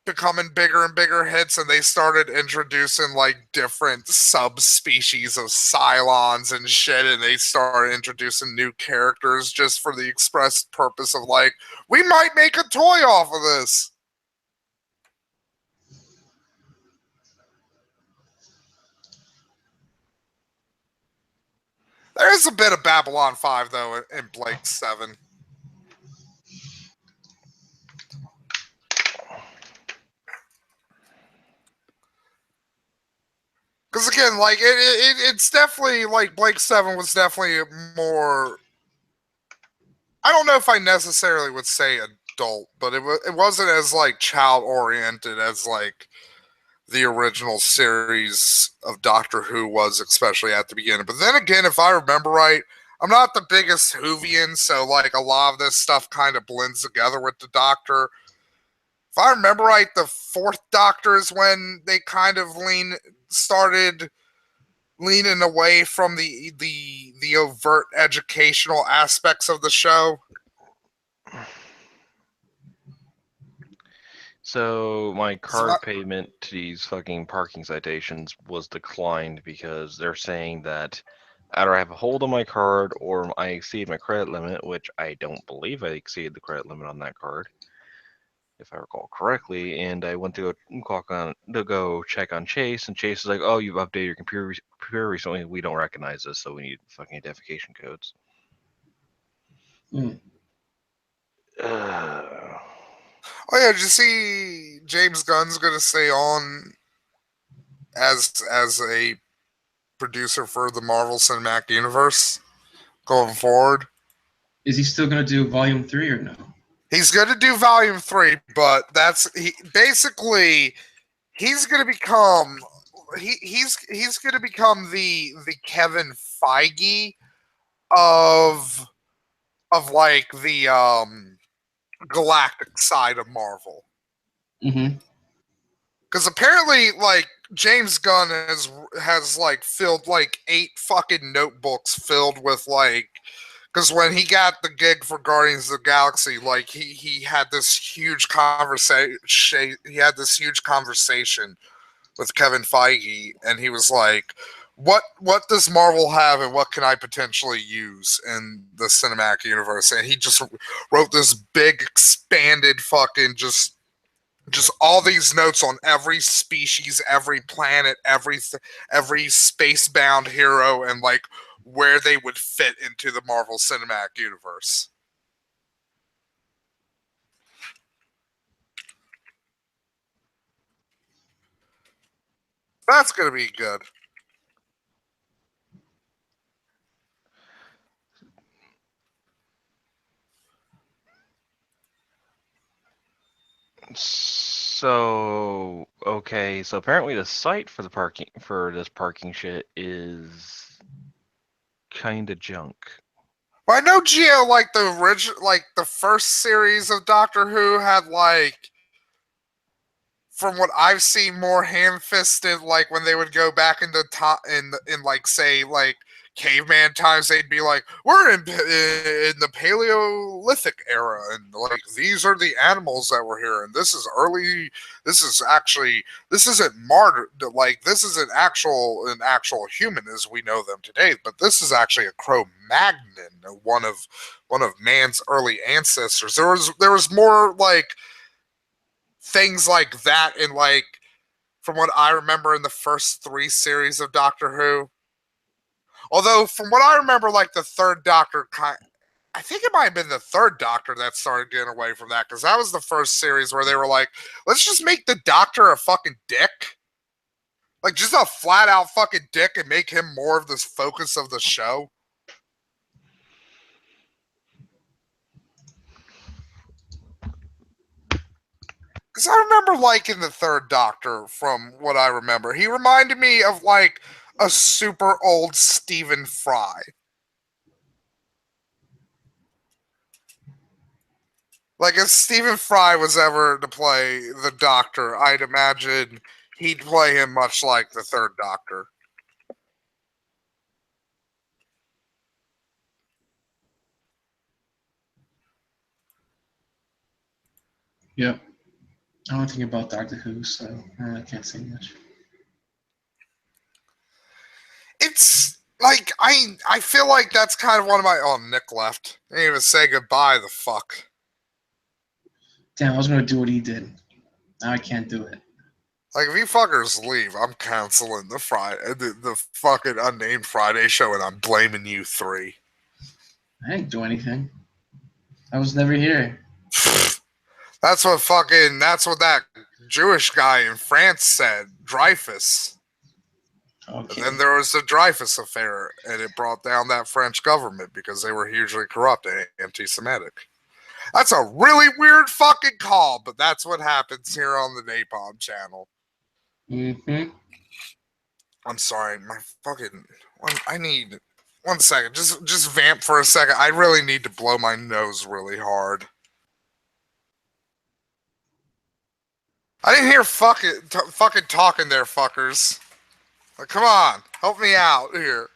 becoming bigger and bigger hits, and they started introducing like different subspecies of Cylons and shit, and they started introducing new characters just for the express purpose of like, we might make a toy off of this. There is a bit of Babylon 5 though in Blake 7. Because again, like it's definitely like Blake 7 was definitely more. I don't know if I necessarily would say adult, but it wasn't as like child oriented as like the original series of Doctor Who was, especially at the beginning. But then again, if I remember right, I'm not the biggest Whovian, so like a lot of this stuff kind of blends together with the Doctor. If I remember right, the fourth Doctor is when they kind of started leaning away from the overt educational aspects of the show. So my card payment to these fucking parking citations was declined because they're saying that either I have a hold on my card or I exceed my credit limit, which I don't believe I exceeded the credit limit on that card, if I recall correctly. And I went to go check on Chase, and Chase is like, "Oh, you've updated your computer recently. We don't recognize this, so we need fucking identification codes." Mm. Oh yeah, did you see James Gunn's gonna stay on as a producer for the Marvel Cinematic Universe going forward? Is he still gonna do Volume 3 or no? He's gonna do Volume 3, but basically he's gonna become he's gonna become the Kevin Feige of like the galactic side of Marvel. Mm-hmm. Because apparently, like, James Gunn has like filled like 8 fucking notebooks filled with like. Because when he got the gig for Guardians of the Galaxy, like he had this huge conversation. He had this huge conversation with Kevin Feige, and he was like, "What does Marvel have, and what can I potentially use in the cinematic universe?" And he just wrote this big, expanded fucking just all these notes on every species, every planet, every space-bound hero, and like where they would fit into the Marvel Cinematic Universe. That's gonna be good. So okay, so apparently the site for this parking shit is kind of junk. Well, I know Geo, like the original, like the first series of Doctor Who had like, from what I've seen, more ham-fisted. Like when they would go back into in like say like caveman times, they'd be like, "We're in the Paleolithic era, and like these are the animals that were here, and this is early. This isn't martyr. Like this is an actual human as we know them today, but this is actually a Cro-Magnon, one of man's early ancestors." There was more like things like that in like, from what I remember in the first 3 series of Doctor Who. Although from what I remember, like the third Doctor, I think it might have been the third Doctor that started getting away from that, because that was the first series where they were like, let's just make the Doctor a fucking dick. Like just a flat out fucking dick and make him more of this focus of the show. Because I remember liking the third Doctor from what I remember. He reminded me of like a super old Stephen Fry. Like if Stephen Fry was ever to play the Doctor, I'd imagine he'd play him much like the third Doctor. Yep. I don't think about Doctor Who, so I can't say much. It's like I feel like that's kind of one of my. Oh, Nick left. I didn't even say goodbye. The fuck. Damn, I was gonna do what he did. Now I can't do it. Like if you fuckers leave, I'm canceling the fucking Unnamed Friday show, and I'm blaming you 3. I didn't do anything. I was never here. That's what that Jewish guy in France said, Dreyfus. Okay. And then there was the Dreyfus affair, and it brought down that French government because they were hugely corrupt and anti-Semitic. That's a really weird fucking call, but that's what happens here on the Napalm channel. Mm-hmm. I'm sorry, my fucking. I need 1 second. Just vamp for a second. I really need to blow my nose really hard. I didn't hear fucking talking there, fuckers. Like, come on, help me out here.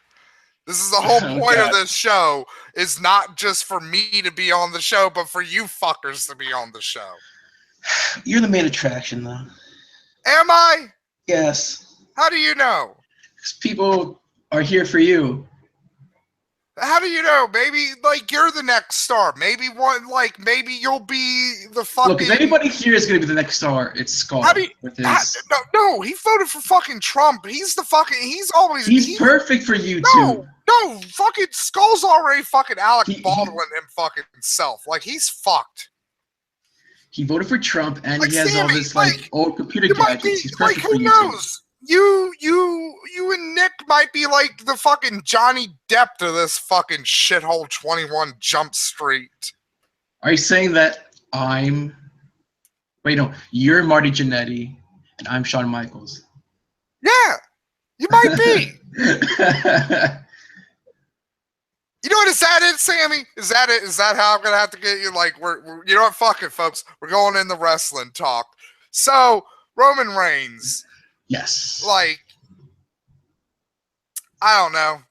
This is the whole point of this show, is not just for me to be on the show, but for you fuckers to be on the show. You're the main attraction, though. Am I? Yes. How do you know? Because people are here for you. How do you know? Maybe like you're the next star. Maybe maybe you'll be the fucking. Look, if anybody here is gonna be the next star, it's Skull. No, he voted for fucking Trump. He's the fucking. He's perfect for you too. No, fucking Skull's already fucking Alec Baldwin him fucking self. Like he's fucked. He voted for Trump, and like, he has all this like old computer gadgets. He's perfect for you. Who knows? You and Nick might be like the fucking Johnny Depp to this fucking shithole 21 Jump Street. Are you saying that I'm... Wait, no. You're Marty Jannetty, and I'm Shawn Michaels. Yeah, you might be. You know what is that it, Sammy? Is that it? Is that how I'm gonna have to get you? Like, we're you know what? Fuck it, folks. We're going in the wrestling talk. So Roman Reigns. Yes. Like, I don't know.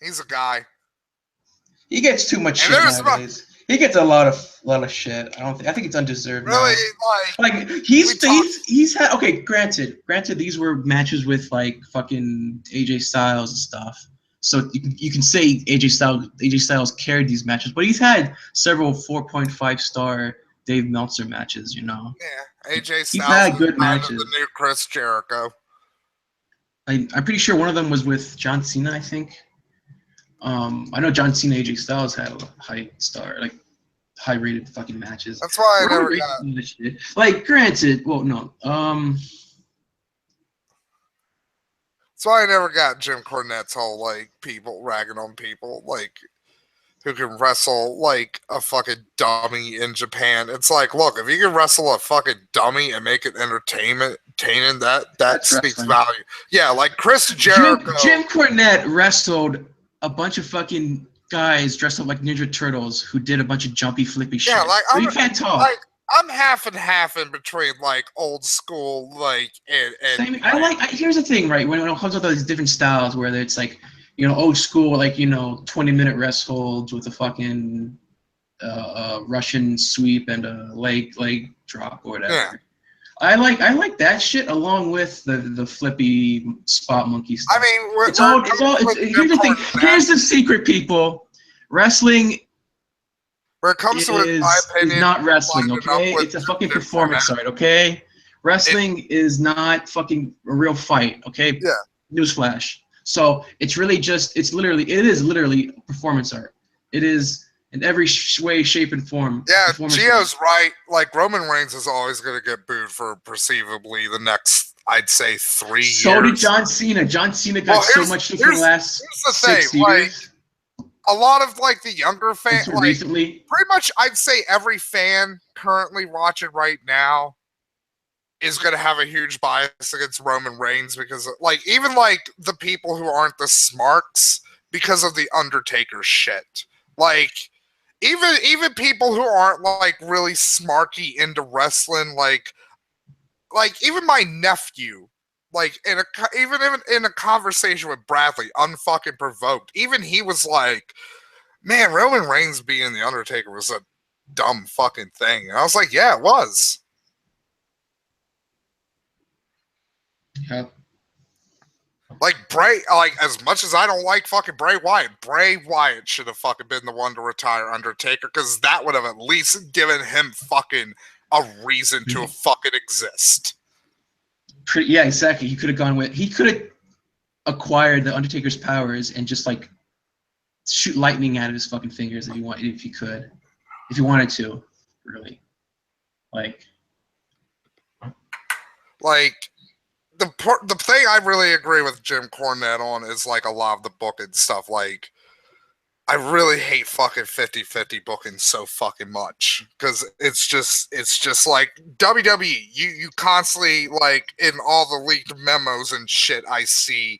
He's a guy. He gets too much shit nowadays. He gets a lot of shit. I think it's undeserved. Really, like he's had okay. Granted, these were matches with like fucking AJ Styles and stuff. So you can say AJ Styles carried these matches, but he's had several 4.5 star Dave Meltzer matches. You know. Yeah, AJ Styles. He's had good matches. The new Chris Jericho. I'm pretty sure one of them was with John Cena, I think. I know John Cena, AJ Styles had a high rated fucking matches. That's why I never got. Like, granted, well, no. That's why I never got Jim Cornette's whole like people ragging on people like who can wrestle like a fucking dummy in Japan. It's like, look, if you can wrestle a fucking dummy and make it entertaining, that speaks value. Yeah, like Chris Jericho. Jim Cornette wrestled a bunch of fucking guys dressed up like Ninja Turtles who did a bunch of jumpy, flippy shit. Yeah, like so you can't talk. Like, I'm half and half in between like old school like and here's the thing, right? When it comes with those different styles, whether it's like, you know, old school, like, you know, 20-minute rest holds with a fucking Russian sweep and a leg drop or whatever. Yeah. I like that shit along with the flippy spot monkey stuff. I mean, here's the thing. Here's the secret, people. Wrestling where it comes to it, in my opinion, is not wrestling, okay? It's a fucking performance art, okay? Wrestling is not fucking a real fight, okay? Yeah. Newsflash. So it is literally performance art. It is in every way, shape, and form. Yeah, Gio's right. Like, Roman Reigns is always going to get booed for perceivably the next, I'd say, 3 years. So did John Cena. John Cena got so much shit for the last 6 years. Like, a lot of, like, the younger fans, like, recently, pretty much, I'd say every fan currently watching right now is going to have a huge bias against Roman Reigns because, like, even, like, the people who aren't the smarks because of the Undertaker shit. Like, even people who aren't, like, really smarky into wrestling, like even my nephew, like, even in a conversation with Bradley, unfucking provoked, even he was like, man, Roman Reigns being the Undertaker was a dumb fucking thing. And I was like, yeah, it was. Yep. Like, Bray, like, as much as I don't like fucking Bray Wyatt should have fucking been the one to retire Undertaker, because that would have at least given him fucking a reason to fucking exist. Yeah, exactly. He could have acquired the Undertaker's powers and just, like, shoot lightning out of his fucking fingers if he wanted to, really. Like, the thing I really agree with Jim Cornette on is, like, a lot of the booking stuff. Like, I really hate fucking 50-50 booking so fucking much because it's just like WWE. You constantly, like, in all the leaked memos and shit I see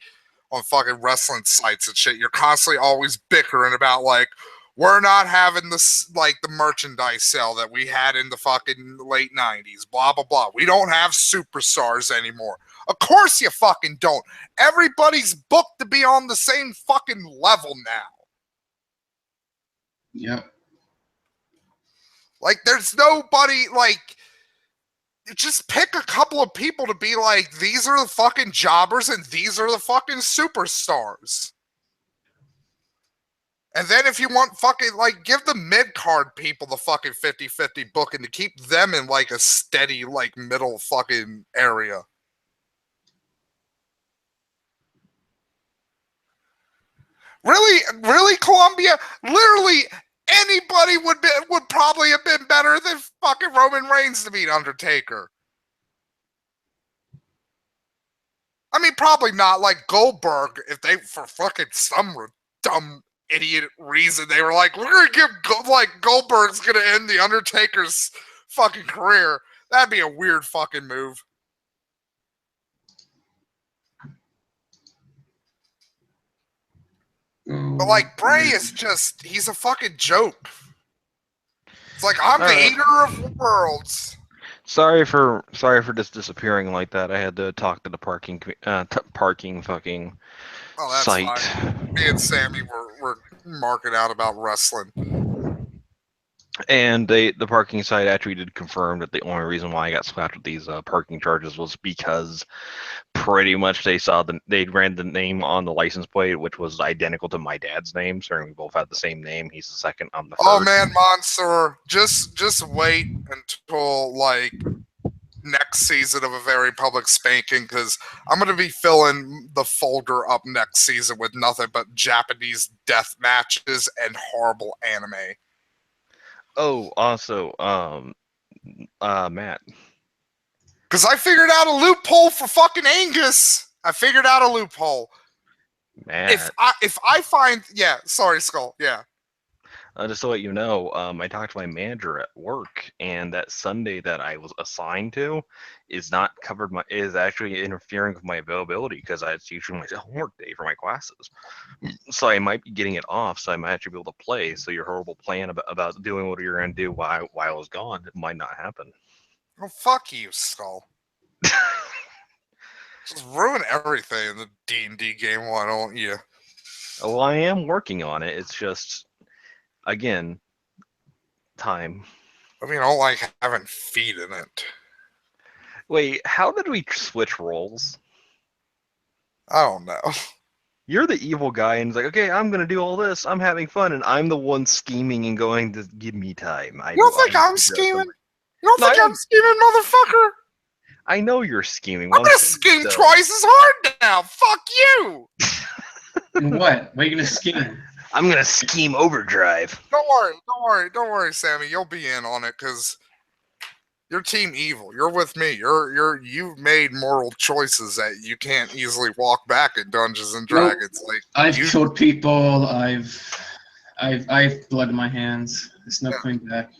on fucking wrestling sites and shit, you're constantly always bickering about, like, we're not having this, like, the merchandise sale that we had in the fucking late 90s, blah, blah, blah. We don't have superstars anymore. Of course you fucking don't. Everybody's booked to be on the same fucking level now. Yep. Like, there's nobody, like, just pick a couple of people to be like, these are the fucking jobbers and these are the fucking superstars. And then if you want fucking, like, give the mid-card people the fucking 50-50 booking to keep them in, like, a steady, like, middle fucking area. Really, Columbia? Literally anybody would probably have been better than fucking Roman Reigns to beat Undertaker. I mean, probably not like Goldberg if they, for fucking some dumb idiot reason, they were like, we're gonna give Goldberg's gonna end the Undertaker's fucking career. That'd be a weird fucking move. But like Bray is just, he's a fucking joke. It's like, I'm the eater of worlds. Sorry for just disappearing like that. I had to talk to the parking fucking site. Fine. Me and Sammy were marking out about wrestling. And the parking site actually did confirm that the only reason why I got slapped with these parking charges was because pretty much they ran the name on the license plate, which was identical to my dad's name. So we both had the same name. He's the second. I'm the first. Oh man, Monster, just wait until like next season of A Very Public Spanking, because I'm going to be filling the folder up next season with nothing but Japanese death matches and horrible anime. Oh, also, Matt. Because I figured out a loophole for fucking Angus. I figured out a loophole. Matt. If I find, yeah, sorry, Skull, yeah. Just to let you know, I talked to my manager at work, and that Sunday that I was assigned to is not covered. Is actually interfering with my availability because it's usually my homework day for my classes. So I might be getting it off. So I might actually be able to play. So your horrible plan about doing what you're going to do while I was gone, it might not happen. Oh, fuck you, Skull. Just ruin everything in the D&D game, why don't you? Well, I am working on it. It's just, again, time. I mean, I don't like having feet in it. Wait, how did we switch roles? I don't know. You're the evil guy, and it's like, okay, I'm gonna do all this. I'm having fun, and I'm the one scheming and going to give me time. You don't think I'm scheming? You don't think I'm scheming, motherfucker? I know you're scheming. I'm gonna scheme twice as hard now. Fuck you. And what? What are you gonna scheme? I'm gonna scheme overdrive. Don't worry, Sammy. You'll be in on it because you're team evil. You're with me. You've made moral choices that you can't easily walk back in Dungeons and Dragons. Nope. I've killed people. I've blood in my hands. There's no coming back.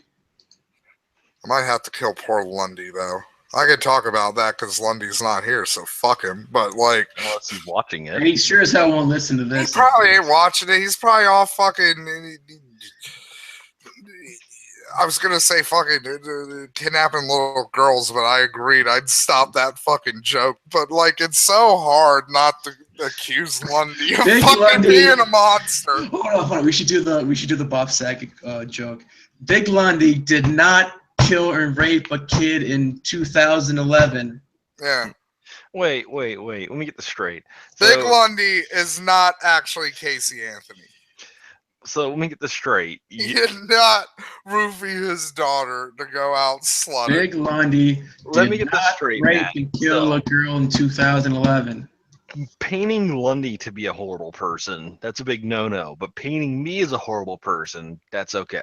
I might have to kill poor Lundy though. I could talk about that because Lundy's not here, so fuck him. But like, unless he's watching it, and he sure as hell won't listen to this. He probably ain't watching it. He's probably all fucking. I was gonna say fucking kidnapping little girls, but I agreed I'd stop that fucking joke. But like, it's so hard not to accuse Lundy of fucking being a monster. Hold on. We should do the Bob Saget joke. Big Lundy did not kill or rape a kid in 2011. Yeah. Wait. Let me get this straight. Big Lundy is not actually Casey Anthony. So let me get this straight. He did not roofie his daughter to go out slutting. Big Lundy did not rape and kill a girl in 2011. Painting Lundy to be a horrible person, that's a big no-no. But painting me as a horrible person, that's okay.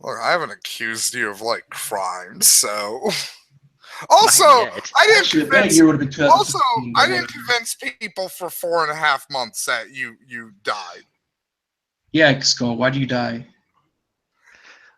Look, I haven't accused you of like crimes, so. Also, I didn't convince people for 4.5 months that you died. Yeah, Skull. Why do you die?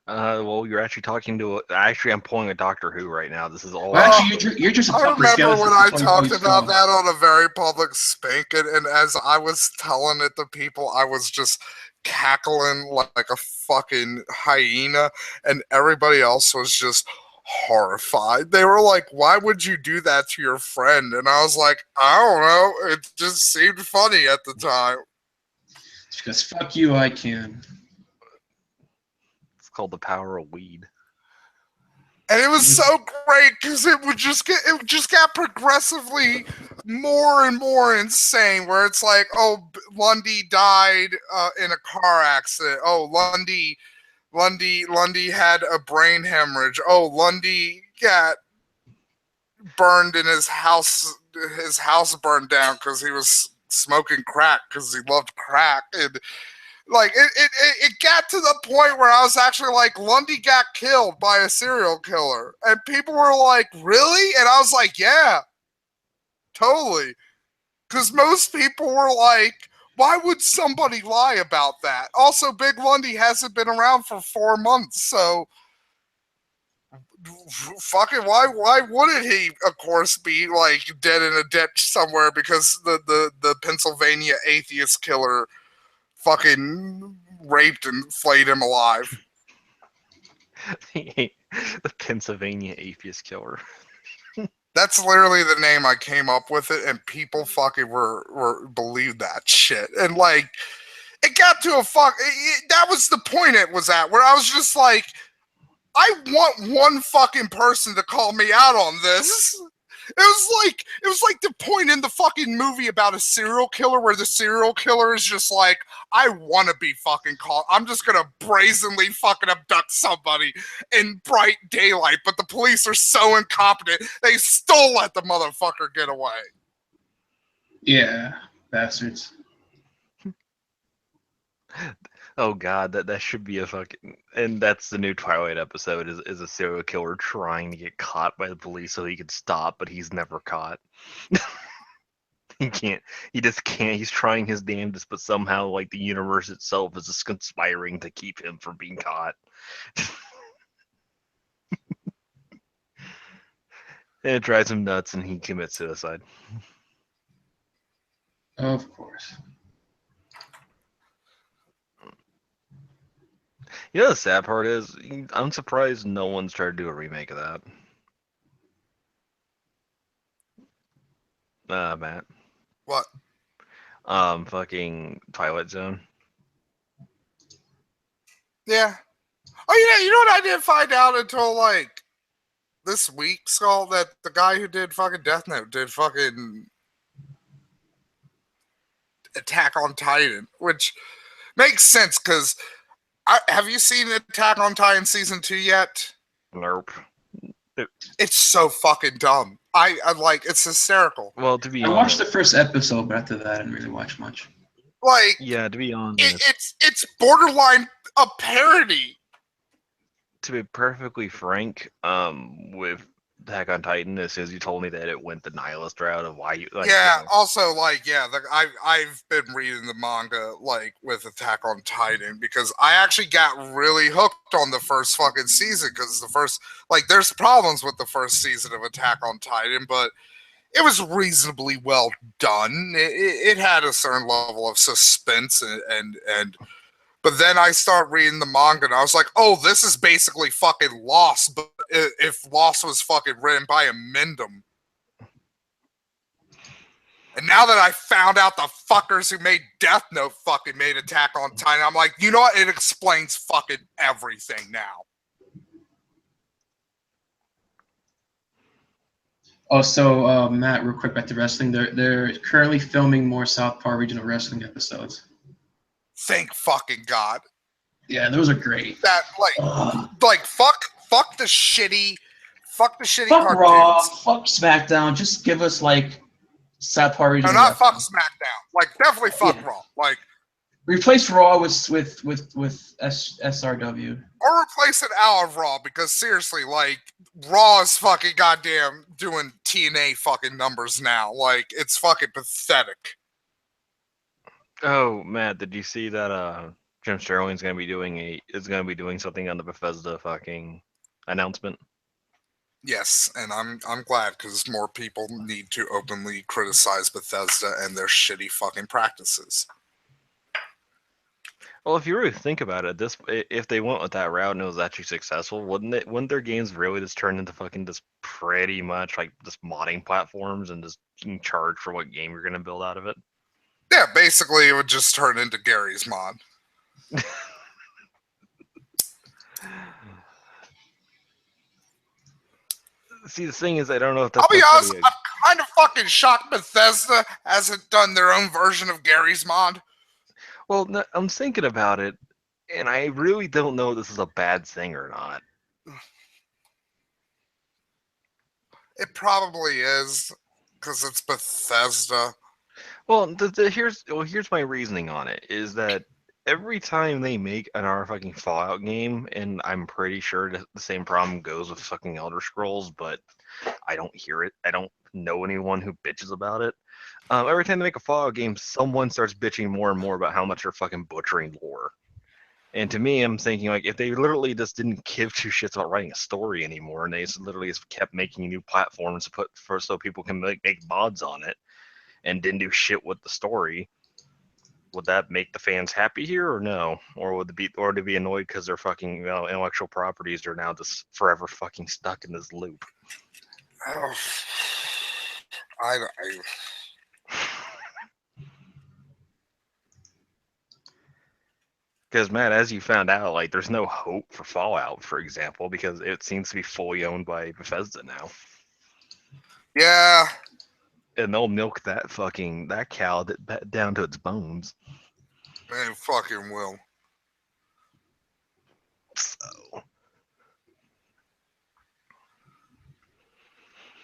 Well, you're actually talking to. Actually, I'm pulling a Doctor Who right now. This is all. Well, actually, you're just. I remember when I talked about that on A Very Public Spanking, and as I was telling it to people, I was just cackling like a fucking hyena, and everybody else was just horrified. They were like, why would you do that to your friend? And I was like, I don't know, it just seemed funny at the time. It's because fuck you, I can. It's called the power of weed. And it was so great because it just got progressively more and more insane. Where it's like, oh, Lundy died in a car accident. Oh, Lundy had a brain hemorrhage. Oh, Lundy got burned in his house. His house burned down because he was smoking crack because he loved crack. And like it got to the point where I was actually like, Lundy got killed by a serial killer, and people were like, really? And I was like, yeah, totally. Because most people were like, why would somebody lie about that? Also, Big Lundy hasn't been around for 4 months, so fucking why wouldn't he, of course, be like dead in a ditch somewhere because the Pennsylvania atheist killer fucking raped and flayed him alive. The Pennsylvania atheist killer. That's literally the name I came up with it, and people fucking were believed that shit. And like, it got to a that was the point it was at, where I was just like, I want one fucking person to call me out on this. It was like the point in the fucking movie about a serial killer where the serial killer is just like, I want to be fucking caught. I'm just gonna brazenly fucking abduct somebody in bright daylight, but the police are so incompetent they still let the motherfucker get away. Yeah, bastards. Oh god, that should be a fucking, and that's the new Twilight episode is a serial killer trying to get caught by the police so he can stop, but he's never caught. He just can't, he's trying his damnedest, but somehow like the universe itself is just conspiring to keep him from being caught. And it drives him nuts and he commits suicide. Of course. You know the sad part is, I'm surprised no one's tried to do a remake of that. Matt. What? Fucking Twilight Zone. Yeah. Oh yeah, you know what I didn't find out until like this week, Skull, that the guy who did fucking Death Note did fucking Attack on Titan, which makes sense because have you seen Attack on Titan season 2 yet? Nope. It's so fucking dumb. I like, it's hysterical. Well, to be I honest, watched the first episode, but after that, I didn't really watch much. Like, yeah, to be honest, it's borderline a parody. To be perfectly frank, with Attack on Titan, as soon as you told me that it went the nihilist route of why you like. Yeah. You know, Also, like, yeah, I've been reading the manga like with Attack on Titan because I actually got really hooked on the first fucking season because the first, like, there's problems with the first season of Attack on Titan, but it was reasonably well done. It had a certain level of suspense and but then I start reading the manga and I was like, oh, this is basically fucking Lost, but if Lost was fucking written by a Mendham. And now that I found out the fuckers who made Death Note fucking made Attack on Titan, I'm like, you know what? It explains fucking everything now. Also, Matt, real quick back to wrestling. They're currently filming more South Park regional wrestling episodes. Thank fucking God. Yeah, those are great. That like fuck the shitty fuck cartoons. Raw, fuck SmackDown. Just give us like South Park regional. No, not wrestling. fuck SmackDown. Like definitely fuck Raw. Like replace Raw with SRW. Or replace it out of Raw because seriously, like Raw is fucking goddamn doing TNA fucking numbers now. Like it's fucking pathetic. oh, Matt, did you see that? Jim Sterling's gonna be doing something on the Bethesda fucking announcement. Yes, and I'm glad because more people need to openly criticize Bethesda and their shitty fucking practices. Well, if you really think about it, if they went with that route and it was actually successful, wouldn't their games really just turn into fucking just pretty much like just modding platforms and just being charged for what game you're gonna build out of it? Yeah, basically it would just turn into Gary's mod. See, the thing is, I don't know if that's. I'll be honest, I'm kind of fucking shocked Bethesda hasn't done their own version of Gary's Mod. Well, no, I'm thinking about it, and I really don't know if this is a bad thing or not. It probably is, because it's Bethesda. Well, here's my reasoning on it, is that every time they make an fucking Fallout game, and I'm pretty sure the same problem goes with fucking Elder Scrolls, but I don't hear it. I don't know anyone who bitches about it. Every time they make a Fallout game, someone starts bitching more and more about how much they're fucking butchering lore. And to me, I'm thinking, like, if they literally just didn't give two shits about writing a story anymore, and they just literally just kept making new platforms to put for so people can make mods on it, and didn't do shit with the story, would that make the fans happy here or no? Or would they be annoyed because their fucking intellectual properties are now just forever fucking stuck in this loop? Oh, Because, Matt, as you found out, like, there's no hope for Fallout, for example, because it seems to be fully owned by Bethesda now. Yeah. And they'll milk that cow down to its bones. They fucking will. So.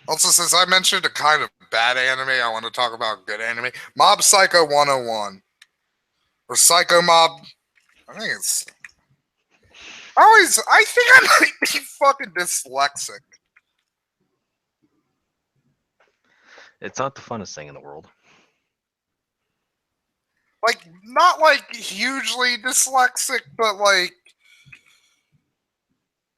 Also, since I mentioned a kind of bad anime, I want to talk about good anime. Mob Psycho 101. Or Psycho Mob. I think it's... I think I might be fucking dyslexic. It's not the funnest thing in the world. Like, not like hugely dyslexic, but like...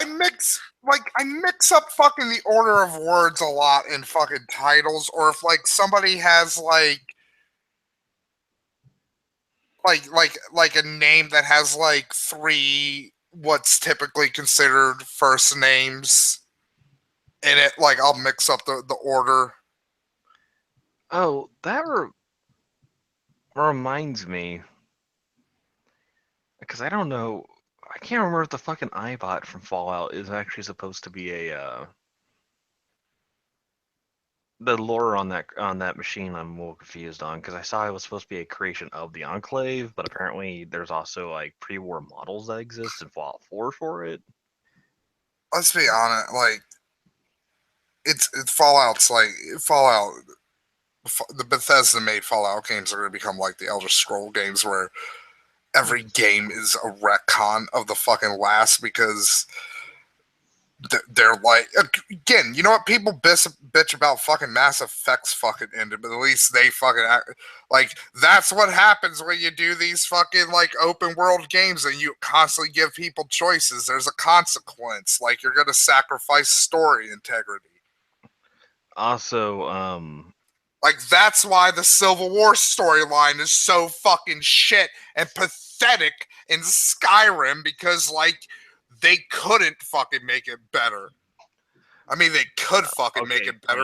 I mix up fucking the order of words a lot in fucking titles, or if like somebody has like a name that has like three what's typically considered first names in it, like I'll mix up the order. Oh, that reminds me, because I don't know, I can't remember if the fucking iBot from Fallout is actually supposed to be the lore on that machine. I'm a little confused on, because I saw it was supposed to be a creation of the Enclave, but apparently there's also like pre-war models that exist in Fallout 4 for it. Let's be honest, like it's Fallout's like Fallout. The Bethesda made Fallout games are going to become like the Elder Scroll games, where every game is a retcon of the fucking last, because they're like, again, you know what, people bitch about fucking Mass Effect's fucking ended, but at least they fucking act like that's what happens when you do these fucking like open world games and you constantly give people choices. There's a consequence, like you're gonna sacrifice story integrity. Also, like that's why the Civil War storyline is so fucking shit and pathetic in Skyrim, because like they couldn't fucking make it better. I mean, they could fucking make it better,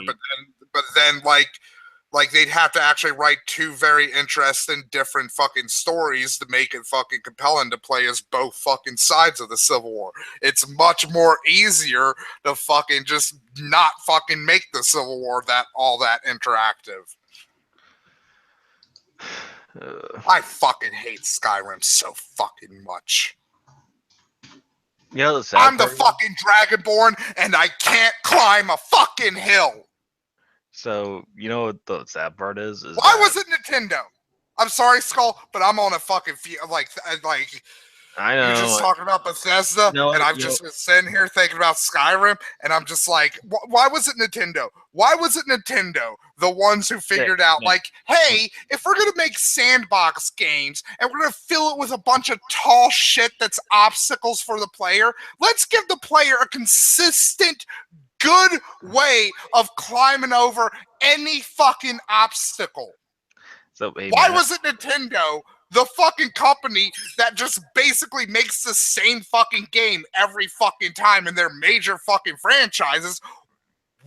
but then like they'd have to actually write two very interesting, different fucking stories to make it fucking compelling to play as both fucking sides of the Civil War. It's much more easier to fucking just not fucking make the Civil War all that interactive. I fucking hate Skyrim so fucking much. Yeah, I'm the fucking Dragonborn, and I can't climb a fucking hill. So, you know what the sad part is why was it Nintendo? I'm sorry, Skull, but I'm on a fucking like I know. You just talking about Bethesda, and I've just been sitting here thinking about Skyrim, and I'm just like, why was it Nintendo? Why was it Nintendo, the ones who figured out, like, hey, if we're going to make sandbox games, and we're going to fill it with a bunch of tall shit that's obstacles for the player, let's give the player a consistent, good way of climbing over any fucking obstacle. So, hey, why was it Nintendo, the fucking company that just basically makes the same fucking game every fucking time in their major fucking franchises?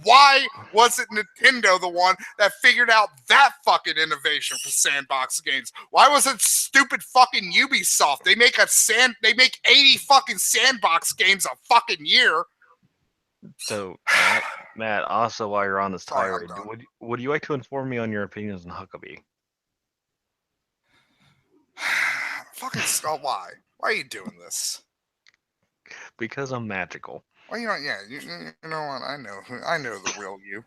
Why was it Nintendo the one that figured out that fucking innovation for sandbox games? Why was it stupid fucking Ubisoft? They make 80 fucking sandbox games a fucking year. So Matt, also while you're on this Sorry, I'm tirade, done. would you like to inform me on your opinions on Huckabee? Fucking Skull, why? Why are you doing this? Because I'm magical. Well, you know what? I know the real you.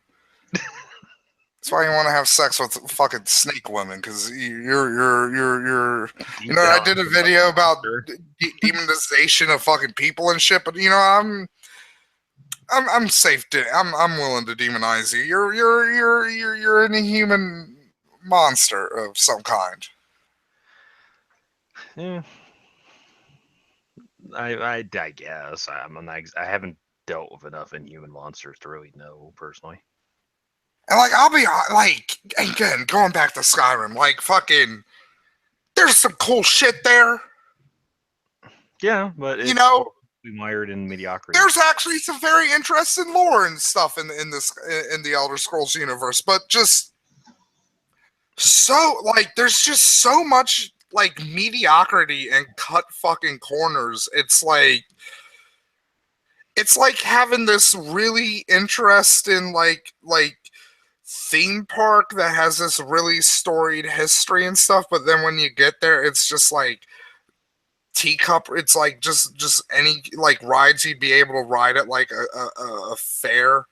That's why you want to have sex with fucking snake women, because you're. You know, I did a video about demonization of fucking people and shit, but you know, I'm safe to. I'm willing to demonize you. You're an inhuman monster of some kind. Yeah. I guess I haven't dealt with enough inhuman monsters to really know personally. And like, I'll be like, again, going back to Skyrim, like fucking, there's some cool shit there. Yeah, but it's mired in mediocrity. There's actually some very interesting lore and stuff in the Elder Scrolls universe, but just so like, there's just so much like mediocrity and cut fucking corners. It's like having this really interesting like theme park that has this really storied history and stuff, but then when you get there, it's just like teacup. It's like just any like rides you'd be able to ride at like a fair,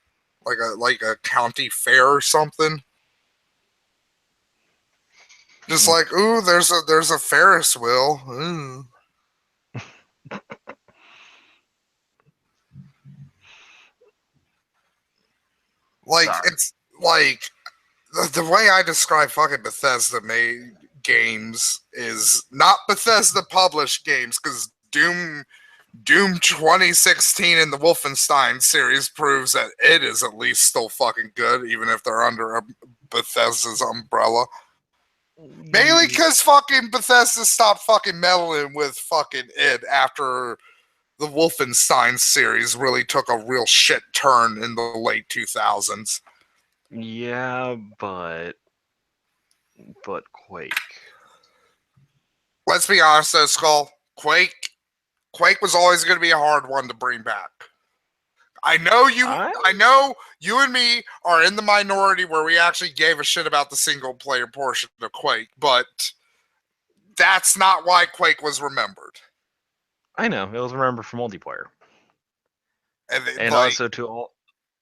like a county fair or something. Just like, ooh, there's a Ferris wheel. Ooh. Like, sorry. It's like the way I describe fucking Bethesda made games is not Bethesda published games, because Doom 2016 and the Wolfenstein series proves that it is at least still fucking good, even if they're under a Bethesda's umbrella. Mainly because fucking Bethesda stopped fucking meddling with fucking it after the Wolfenstein series really took a real shit turn in the late 2000s. Yeah, but Quake. Let's be honest though, Skull. Quake was always going to be a hard one to bring back. I know you and me are in the minority where we actually gave a shit about the single player portion of Quake, but that's not why Quake was remembered. I know, it was remembered for multiplayer. And like, also to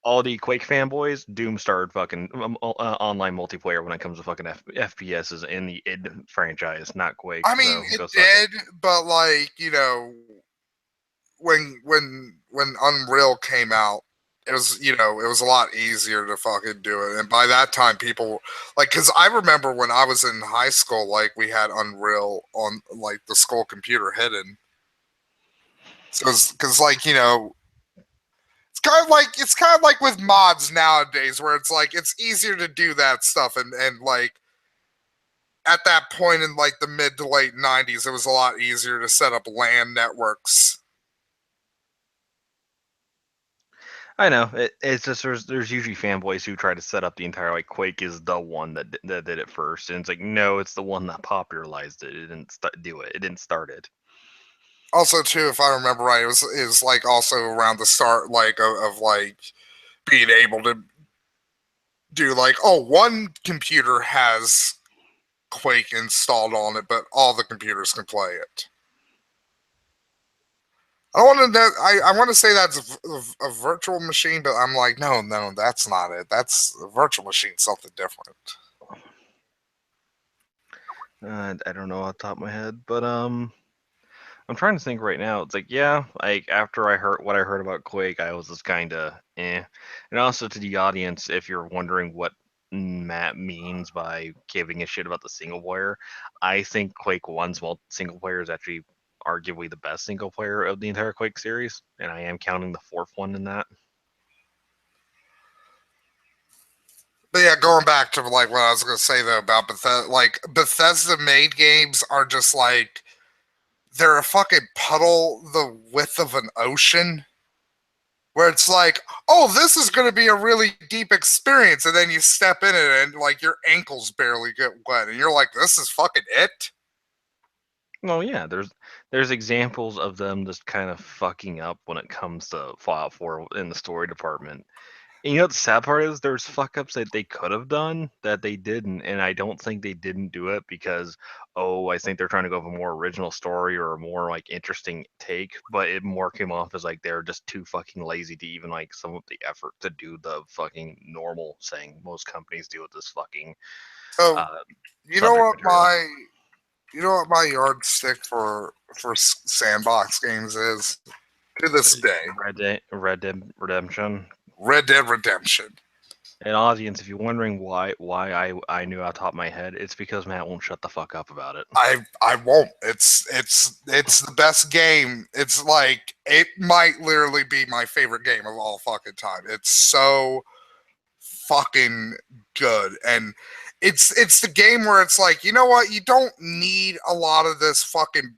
all the Quake fanboys, Doom started fucking online multiplayer when it comes to fucking FPSs in the id franchise, not Quake. I mean, so it did, but like, you know, when Unreal came out, it was, you know, it was a lot easier to fucking do it. And by that time, people like, because I remember when I was in high school, like we had Unreal on like the school computer hidden. So, because like, you know, it's kind of like with mods nowadays, where it's like it's easier to do that stuff, and like at that point in like the mid to late 90s, it was a lot easier to set up LAN networks. I know, it's just there's usually fanboys who try to set up the entire like Quake is the one that did it first, and it's like, no, it's the one that popularized it. It didn't do it. It didn't start it. Also, too, if I remember right, it was like also around the start like of like being able to do like, oh, one computer has Quake installed on it, but all the computers can play it. I want to say that's a virtual machine, but I'm like, no, that's not it. That's a virtual machine, something different. I don't know off the top of my head, but I'm trying to think right now. It's like, yeah, like after I heard what I heard about Quake, I was just kind of eh. And also to the audience, if you're wondering what Matt means by giving a shit about the single player, I think Quake 1's single player is actually arguably the best single player of the entire Quake series, and I am counting the fourth one in that. But yeah, going back to like what I was going to say though about Bethesda, like Bethesda made games are just like, they're a fucking puddle the width of an ocean, where it's like, oh, this is going to be a really deep experience, and then you step in it and like your ankles barely get wet, and you're like, this is fucking it. Well, yeah, there's examples of them just kind of fucking up when it comes to Fallout 4 in the story department. You know what the sad part is? There's fuck ups that they could have done that they didn't, and I don't think they didn't do it because, I think they're trying to go with a more original story or a more like interesting take, but it more came off as like they're just too fucking lazy to even like some of the effort to do the fucking normal thing most companies do with this fucking So uh, you know subject what material. my yardstick for sandbox games is to this day. Red Dead Redemption. Red Dead Redemption. And audience, if you're wondering why I knew off the top of my head, it's because Matt won't shut the fuck up about it. I won't. It's the best game. It's like it might literally be my favorite game of all fucking time. It's so fucking good, and it's the game where it's like, you know what, you don't need a lot of this fucking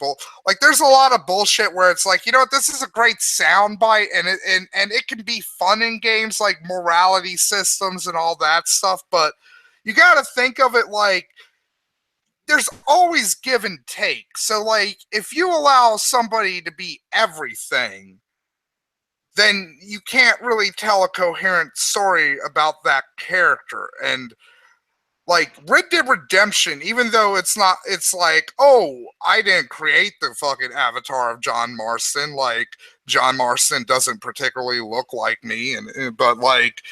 like there's a lot of bullshit where it's like, you know what, this is a great soundbite, and it can be fun in games like morality systems and all that stuff, but you got to think of it like there's always give and take. So like if you allow somebody to be everything, then you can't really tell a coherent story about that character. And like Red Dead Redemption, even though it's like, oh, I didn't create the fucking avatar of John Marston. Like John Marston doesn't particularly look like me, but like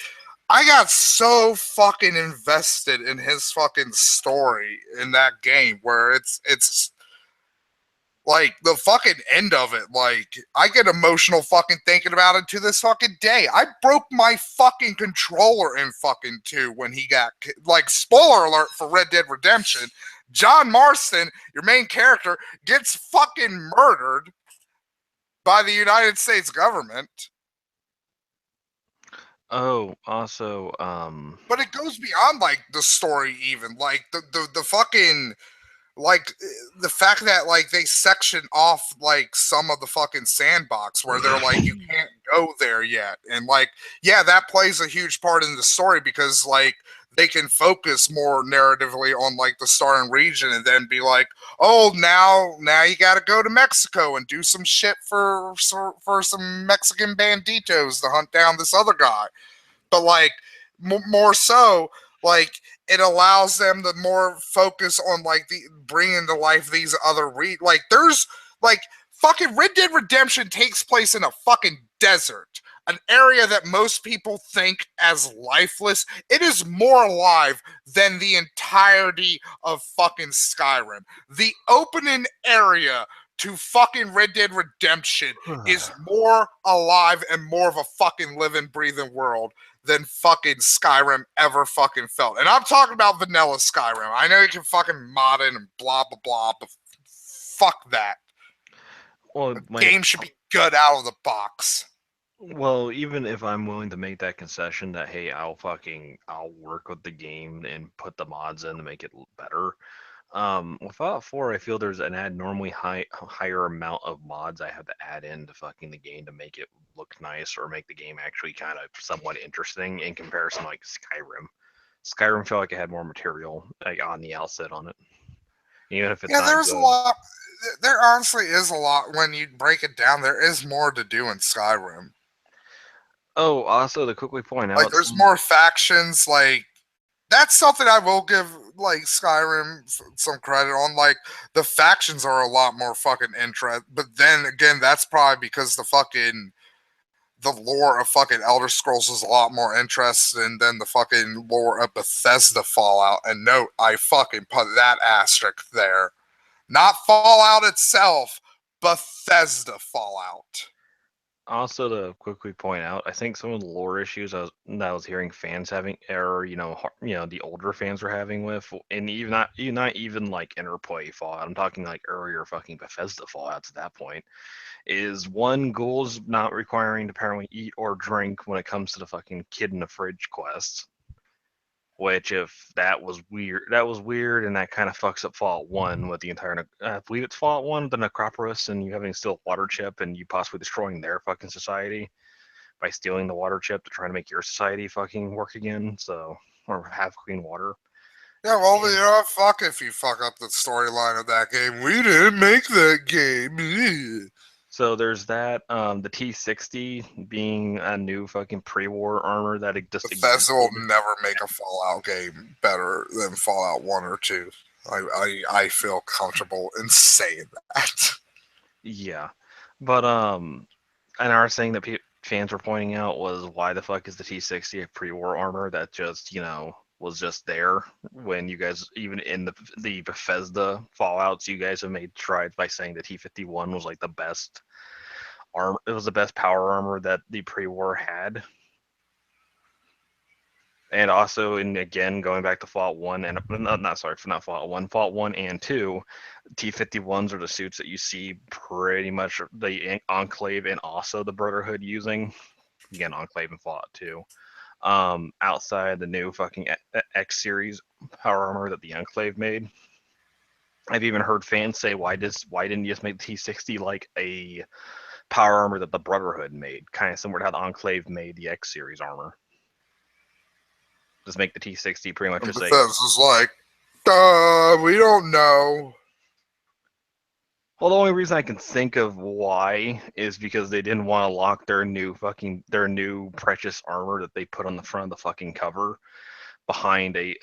I got so fucking invested in his fucking story in that game where it's like the fucking end of it, like I get emotional fucking thinking about it to this fucking day. I broke my fucking controller in fucking 2 when he got, like, spoiler alert for Red Dead Redemption. John Marston, your main character, gets fucking murdered by the United States government. Oh, also, But it goes beyond like the story, even like the fucking like the fact that like they section off like some of the fucking sandbox where they're like, you can't go there yet, and like, yeah, that plays a huge part in the story because like they can focus more narratively on like the starting region and then be like, oh, now you got to go to Mexico and do some shit for some Mexican banditos to hunt down this other guy. But like more so, like it allows them to more focus on like the bringing to life these other like there's like fucking Red Dead Redemption takes place in a fucking desert, an area that most people think as lifeless. It is more alive than the entirety of fucking Skyrim. The opening area to fucking Red Dead Redemption is more alive and more of a fucking living, breathing world than fucking Skyrim ever fucking felt. And I'm talking about vanilla Skyrim. I know you can fucking mod it and blah, blah, blah, but fuck that. well, The game should be good out of the box. Well, even if I'm willing to make that concession that, hey, I'll work with the game and put the mods in to make it better. With Fallout 4, I feel there's an abnormally higher amount of mods I have to add in to fucking the game to make it look nice or make the game actually kind of somewhat interesting in comparison to like Skyrim. Skyrim felt like it had more material like on the outset on it, even if it's not there's good. a lot. There honestly is a lot when you break it down. There is more to do in Skyrim. Oh, also to quickly point out, like there's more factions. Like that's something I will give like Skyrim some credit on. Like the factions are a lot more fucking interesting. But then again, that's probably because the lore of fucking Elder Scrolls is a lot more interesting than the fucking lore of Bethesda Fallout. And note, I fucking put that asterisk there. Not Fallout itself, Bethesda Fallout. Also, to quickly point out, I think some of the lore issues that I was hearing fans having, or the older fans were having with, and even not even like interplay Fallout. I'm talking like earlier fucking Bethesda Fallouts at that point. Is one ghouls not requiring to apparently eat or drink when it comes to the fucking kid in the fridge quest. Which, if that was weird, and that kind of fucks up Fallout 1 with the entire, I believe it's Fallout 1, the Necropolis, and you having to steal a water chip, and you possibly destroying their fucking society by stealing the water chip to try to make your society fucking work again, or have clean water. Yeah, well, you know, fuck if you fuck up the storyline of that game. We didn't make that game. So there's that. The T60 being a new fucking pre-war armor that it just Bethesda will existed. never make a Fallout game better than Fallout 1 or 2. I feel comfortable in saying that. Yeah, but another thing that fans were pointing out was why the fuck is the T60 a pre-war armor that just was just there when you guys even in the Bethesda Fallouts you guys have made strides by saying the T51 was like the best armor. It was the best power armor that the pre-war had. And also, again, going back to Fallout 1 and not Fallout 1, Fallout 1 and 2, T51s are the suits that you see pretty much the Enclave and also the Brotherhood using. Again, Enclave and Fallout 2. Outside the new fucking X series power armor that the Enclave made. I've even heard fans say, why didn't you just make the T60 like a power armor that the Brotherhood made? Kind of similar to how the Enclave made the X series armor. Just make the T60 pretty much just Bethesda's like, we don't know. Well, the only reason I can think of why is because they didn't want to lock their new precious armor that they put on the front of the fucking cover behind a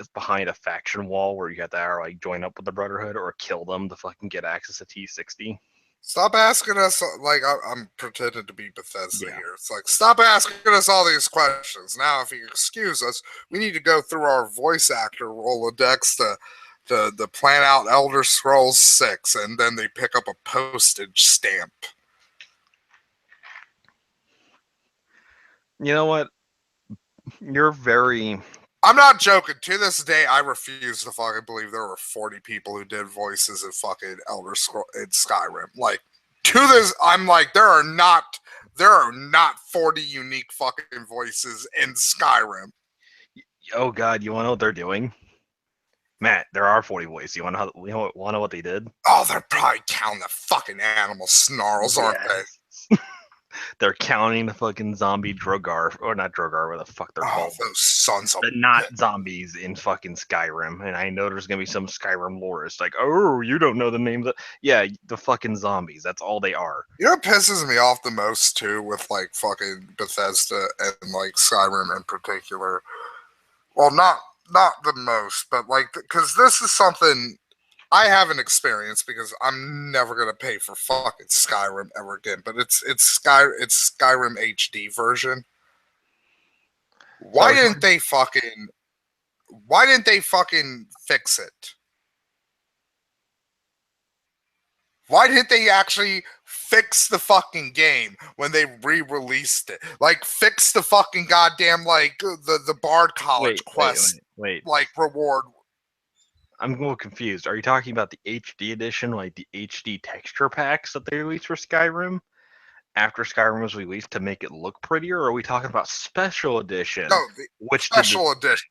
faction wall where you have to either like join up with the Brotherhood or kill them to fucking get access to T60. Stop asking us, like, I'm pretending to be Bethesda here. It's like, stop asking us all these questions. Now, if you excuse us, we need to go through our voice actor Rolodex to plan out Elder Scrolls 6, and then they pick up a postage stamp. You know what? You're very... I'm not joking. To this day, I refuse to fucking believe there were 40 people who did voices in fucking Elder Scrolls in Skyrim. Like, to this, I'm like, there are not 40 unique fucking voices in Skyrim. Oh god, you want to know what they're doing? Matt, there are 40 voices. You want to know what they did? Oh, they're probably counting the fucking animal snarls, aren't they? They're counting the fucking zombie Drogar, or not Drogar, what the fuck they're called. Those sons of... But not zombies in fucking Skyrim. And I know there's going to be some Skyrim lorist like, oh, you don't know the names of... Yeah, the fucking zombies. That's all they are. You know what pisses me off the most, too, with, like, fucking Bethesda and, like, Skyrim in particular? Well, not the most, but, like, because this is something... I haven't experienced because I'm never gonna pay for fucking Skyrim ever again. But it's Skyrim HD version. Why didn't they fucking fix it? Why didn't they actually fix the fucking game when they re-released it? Like, fix the fucking goddamn, like, the Bard College quest, wait. like, reward. I'm a little confused. Are you talking about the HD edition, like the HD texture packs that they released for Skyrim after Skyrim was released to make it look prettier? Or are we talking about special edition? No, special edition.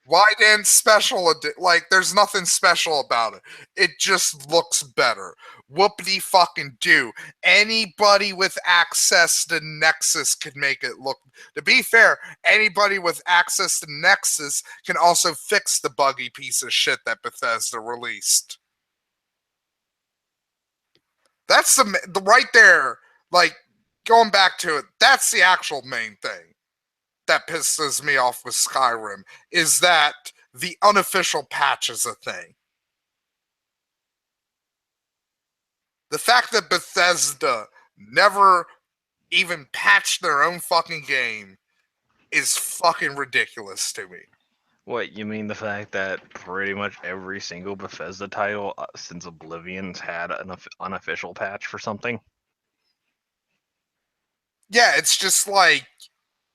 Why didn't special edition? Like, there's nothing special about it. It just looks better. Whoopity fucking do. Anybody with access to Nexus can make it look... To be fair, anybody with access to Nexus can also fix the buggy piece of shit that Bethesda released. That's the right there. Like, going back to it, that's the actual main thing that pisses me off with Skyrim, is that the unofficial patch is a thing. The fact that Bethesda never even patched their own fucking game is fucking ridiculous to me. What, you mean the fact that pretty much every single Bethesda title since Oblivion's had an unofficial patch for something? Yeah, it's just like,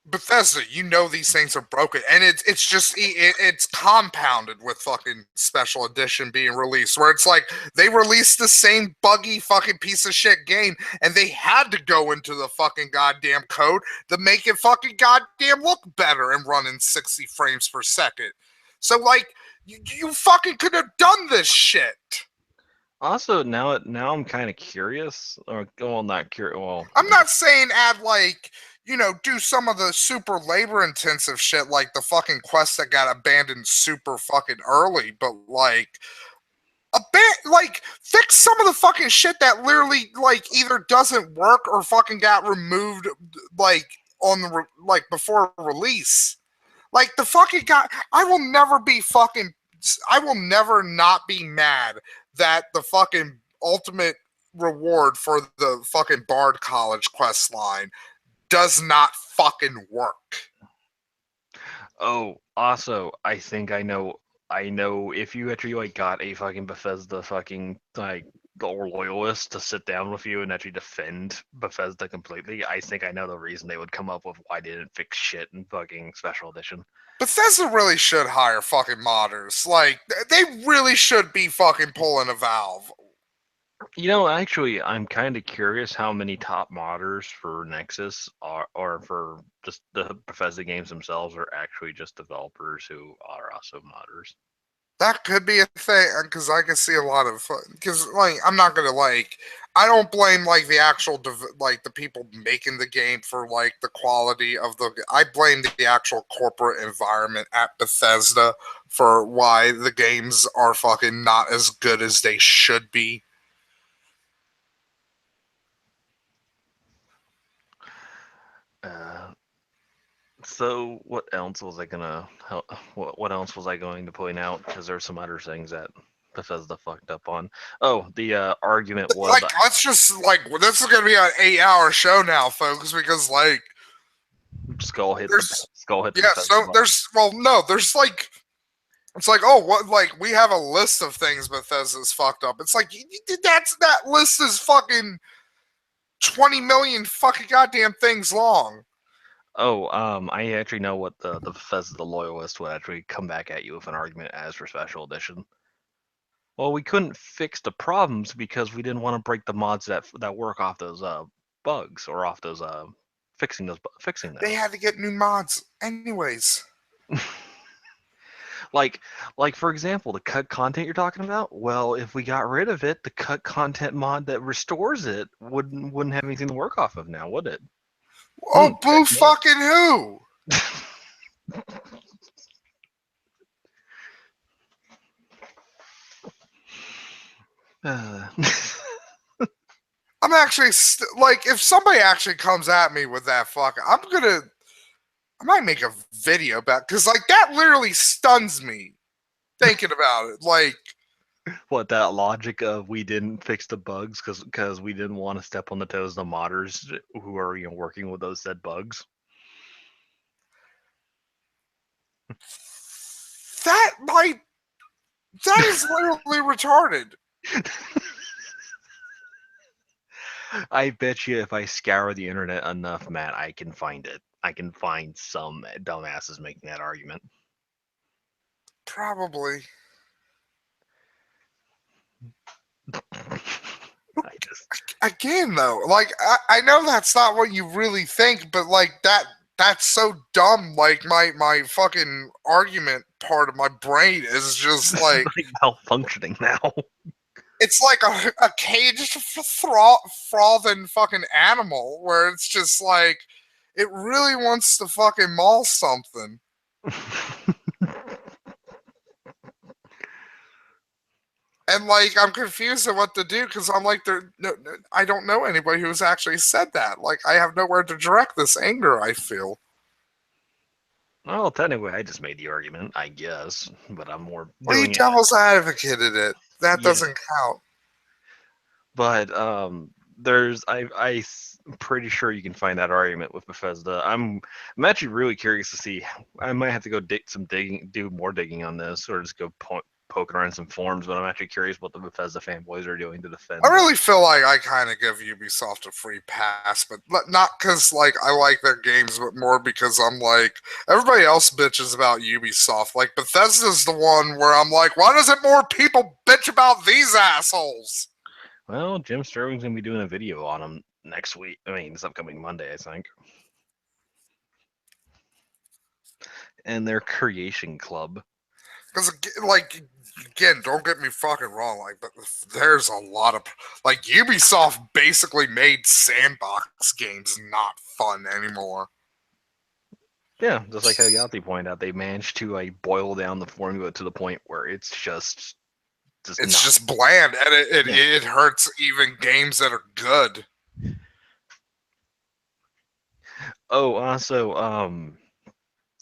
Bethesda, you know these things are broken, and it's just it's compounded with fucking special edition being released, where it's like they released the same buggy fucking piece of shit game, and they had to go into the fucking goddamn code to make it fucking goddamn look better and run in 60 frames per second. So, like, you fucking could have done this shit. Also, now I'm kind of curious, or well, not curious. Well, I'm not saying add, like, you know, do some of the super labor intensive shit like the fucking quest that got abandoned super fucking early, but, like, a bit, like, fix some of the fucking shit that literally, like, either doesn't work or fucking got removed, like, on the like before release. Like, the fucking guy, I will never not be mad that the fucking ultimate reward for the fucking Bard College quest line does not fucking work. Oh, also, I think I know if you actually like got a fucking Bethesda fucking like or loyalist to sit down with you and actually defend Bethesda completely, I think I know the reason they would come up with why they didn't fix shit in fucking special edition. Bethesda really should hire fucking modders. Like, they really should be fucking pulling a Valve. You know, actually, I'm kind of curious how many top modders for Nexus are, or for just the Bethesda games themselves, are actually just developers who are also modders. That could be a thing, because I can see a lot of, because, like, I'm not gonna, like, I don't blame, like, the actual, like, the people making the game for, like, the quality of I blame the actual corporate environment at Bethesda for why the games are fucking not as good as they should be. So what else was I gonna what else was I going to point out? Because there's some other things that Bethesda fucked up on. Oh, the argument was Like, let's just, like, this is gonna be an 8-hour show now, folks, because, like, Skull hit yeah, so there's, well, no, there's, like, it's like, oh, what, like, we have a list of things Bethesda's that up. It's like, that list is fucking 20 million fucking goddamn things long. Oh, I actually know what the Bethesda loyalist would actually come back at you with an argument as for special edition. Well, we couldn't fix the problems because we didn't want to break the mods that work off those bugs or off those fixing them. They had to get new mods anyways. like for example, the cut content you're talking about. Well, if we got rid of it, the cut content mod that restores it wouldn't have anything to work off of now, would it? Oh, boo fucking who? I'm actually like, if somebody actually comes at me with that I might make a video about, because, like, that literally stuns me thinking about it. Like, what, that logic of we didn't fix the bugs because we didn't want to step on the toes of the modders who are working with those said bugs. that is literally retarded. I bet you if I scour the internet enough, Matt, I can find it. I can find some dumbasses making that argument. Probably. Again, though, like, I know that's not what you really think, but, like, that's so dumb. Like, my fucking argument part of my brain is just like malfunctioning now. It's like a caged frothing fucking animal where it's just like it really wants to fucking maul something. And, like, I'm confused at what to do because I'm like, I don't know anybody who's actually said that. Like, I have nowhere to direct this anger I feel. Well, technically, I just made the argument, I guess, but I'm more. Well, you devil's advocated it. That doesn't count. But I'm pretty sure you can find that argument with Bethesda. I'm actually really curious to see. I might have to go do more digging on this, or just go poking around some forums. But I'm actually curious what the Bethesda fanboys are doing to defend. I really feel like I kind of give Ubisoft a free pass, but not because, like, I like their games, but more because I'm like, everybody else bitches about Ubisoft. Like, Bethesda's the one where I'm like, why doesn't more people bitch about these assholes? Well, Jim Sterling's gonna be doing a video on them next week. I mean, this upcoming Monday, I think. And their creation club. Because, like, again, don't get me fucking wrong. Like, but there's a lot of, like, Ubisoft basically made sandbox games not fun anymore. Yeah, just like how Yati pointed out, they managed to, like, boil down the formula to the point where it's just just bland, and it hurts even games that are good. Oh, also,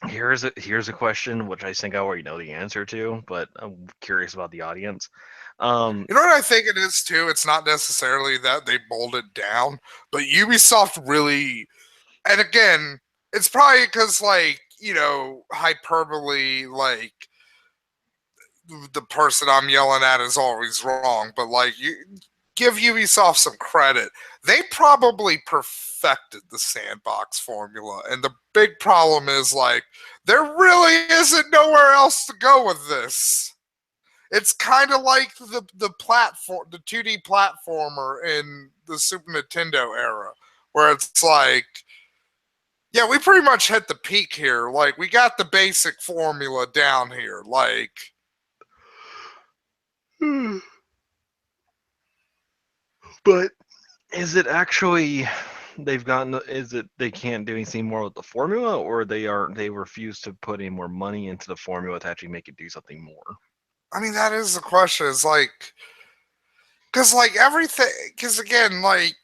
here's a question which I think I already know the answer to, but I'm curious about the audience. You know what I think it is too? It's not necessarily that they bold it down, but Ubisoft really, and again, it's probably because hyperbole, the person I'm yelling at is always wrong, but you give Ubisoft some credit. They probably perfected the sandbox formula, and the big problem is there really isn't nowhere else to go with this. It's kind of like the platform, the 2D platformer in the Super Nintendo era, where it's yeah, we pretty much hit the peak here. We got the basic formula down here. But is it actually they've gotten? Is it they can't do anything more with the formula, or they refuse to put any more money into the formula to actually make it do something more? I mean, that is the question. It's because everything. Because again, like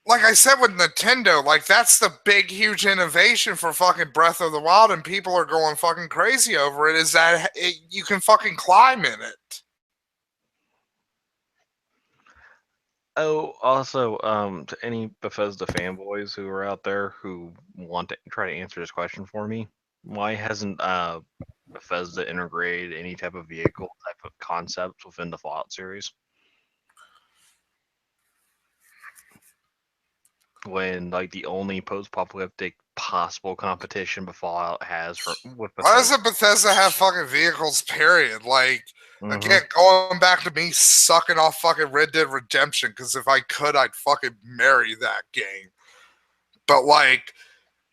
I said with Nintendo, that's the big, huge innovation for fucking Breath of the Wild, and people are going fucking crazy over it. Is that you can fucking climb in it? Oh, also, to any Bethesda fanboys who are out there who want to try to answer this question for me, why hasn't Bethesda integrated any type of vehicle type of concept within the Fallout series? When the only post-apocalyptic possible competition Fallout has with Why Bethesda. doesn't Bethesda have fucking vehicles, period? Again, going back to me sucking off fucking Red Dead Redemption, because if I could, I'd fucking marry that game. But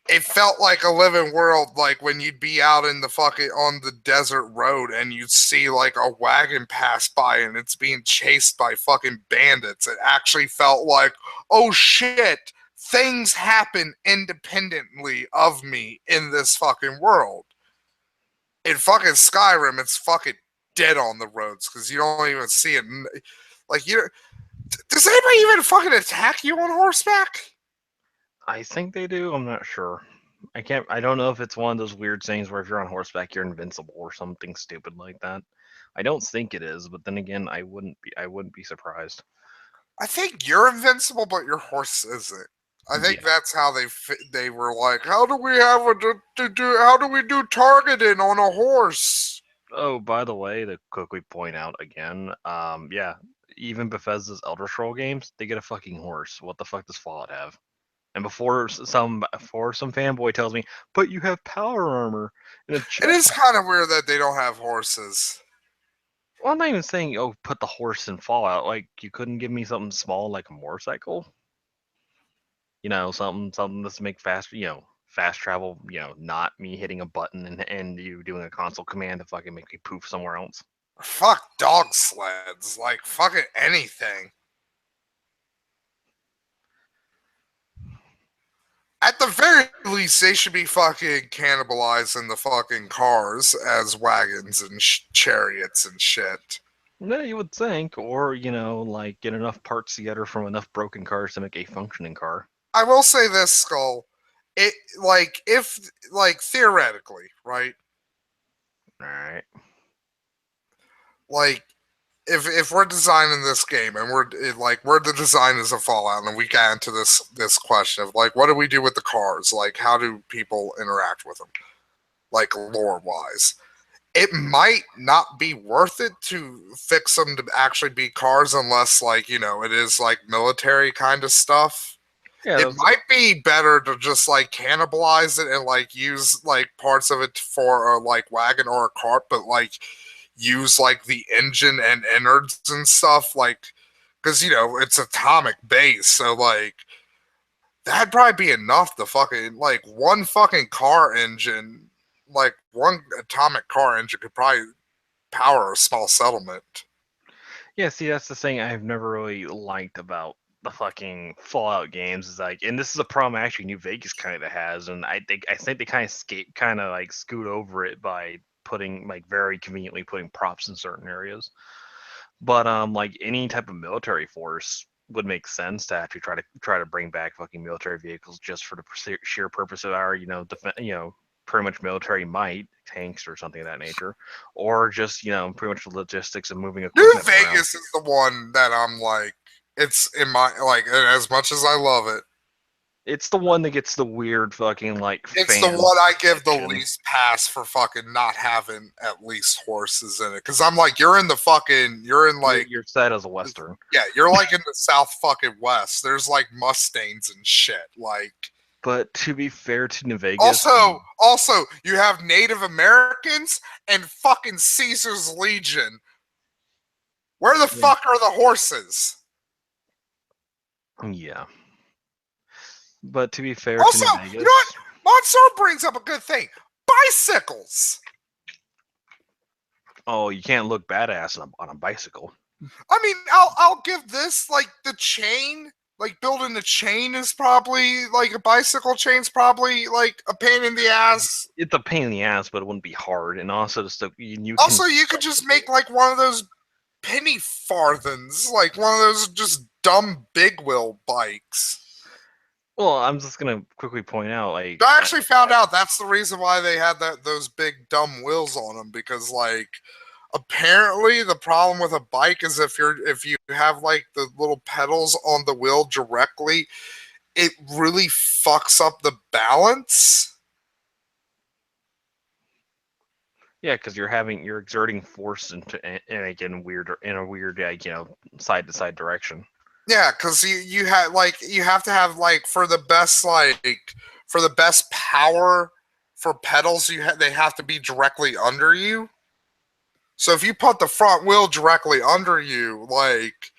it felt like a living world, when you'd be out in the fucking on the desert road and you'd see a wagon pass by and it's being chased by fucking bandits. It actually felt like, oh shit, things happen independently of me in this fucking world. In fucking Skyrim, it's fucking dead on the roads because you don't even see it. Does anybody even fucking attack you on horseback? I think they do. I'm not sure. I don't know if it's one of those weird things where if you're on horseback you're invincible or something stupid like that. I don't think it is, but then again, I wouldn't be surprised. I think you're invincible, but your horse isn't. I think that's how they were like, how do we have how do we do targeting on a horse? Oh, by the way, to quickly point out again, yeah, even Bethesda's Elder Scroll games, they get a fucking horse. What the fuck does Fallout have? And before some fanboy tells me, but you have power armor and a jetpack. It is kind of weird that they don't have horses. Well, I'm not even saying, oh, put the horse in Fallout. You couldn't give me something small like a motorcycle? Something that's make fast travel, not me hitting a button and you doing a console command to fucking make me poof somewhere else. Fuck dog sleds. Fucking anything. At the very least, they should be fucking cannibalizing the fucking cars as wagons and chariots and shit. No, you would think, or get enough parts together from enough broken cars to make a functioning car. I will say this, Skull. If theoretically, right? All right. If we're designing this game and we're the designers of Fallout and we got into this question of what do we do with the cars? How do people interact with them? Lore wise. It might not be worth it to fix them to actually be cars unless it is military kind of stuff. Yeah, it might be better to just cannibalize it and use parts of it for a wagon or a cart, but use the engine and innards and stuff because it's atomic base, so that'd probably be enough to fucking one fucking car engine, one atomic car engine could probably power a small settlement. Yeah, see, that's the thing I've never really liked about the fucking Fallout games is and this is a problem actually New Vegas kind of has, and I think they kind of scoot over it by putting like very conveniently putting props in certain areas. But like any type of military force would make sense to actually try to bring back fucking military vehicles just for the sheer purpose of our pretty much military might, tanks or something of that nature, or just pretty much the logistics of moving New equipment around. Vegas is the one that I'm like, it's in my like, as much as I love it, it's the one that gets the weird fucking like. It's the one I give the least pass for fucking not having at least horses in it, because I'm like, you're in like you're set as a Western. Yeah, you're like in the South fucking West. There's like Mustangs and shit. Like, but to be fair to New Vegas, also you have Native Americans and fucking Caesar's Legion. Where the fuck are the horses? Yeah. But to be fair also, to New Vegas, you know what? Mansoor brings up a good thing. Bicycles. Oh, you can't look badass on a bicycle. I mean, I'll give this, like, the chain, like building the chain is probably like a bicycle chain's probably like a pain in the ass. It's a pain in the ass, but it wouldn't be hard. And also just you could just make like one of those penny farthings, like one of those just dumb big wheel bikes. Well, I'm just gonna quickly point out, like, I actually found out that's the reason why they had those big dumb wheels on them, because like apparently the problem with a bike is if you have like the little pedals on the wheel directly, it really fucks up the balance. Yeah, because you're exerting force in a weird side to side direction. Yeah, because you have to have like for the best power for pedals they have to be directly under you. So if you put the front wheel directly under you, like,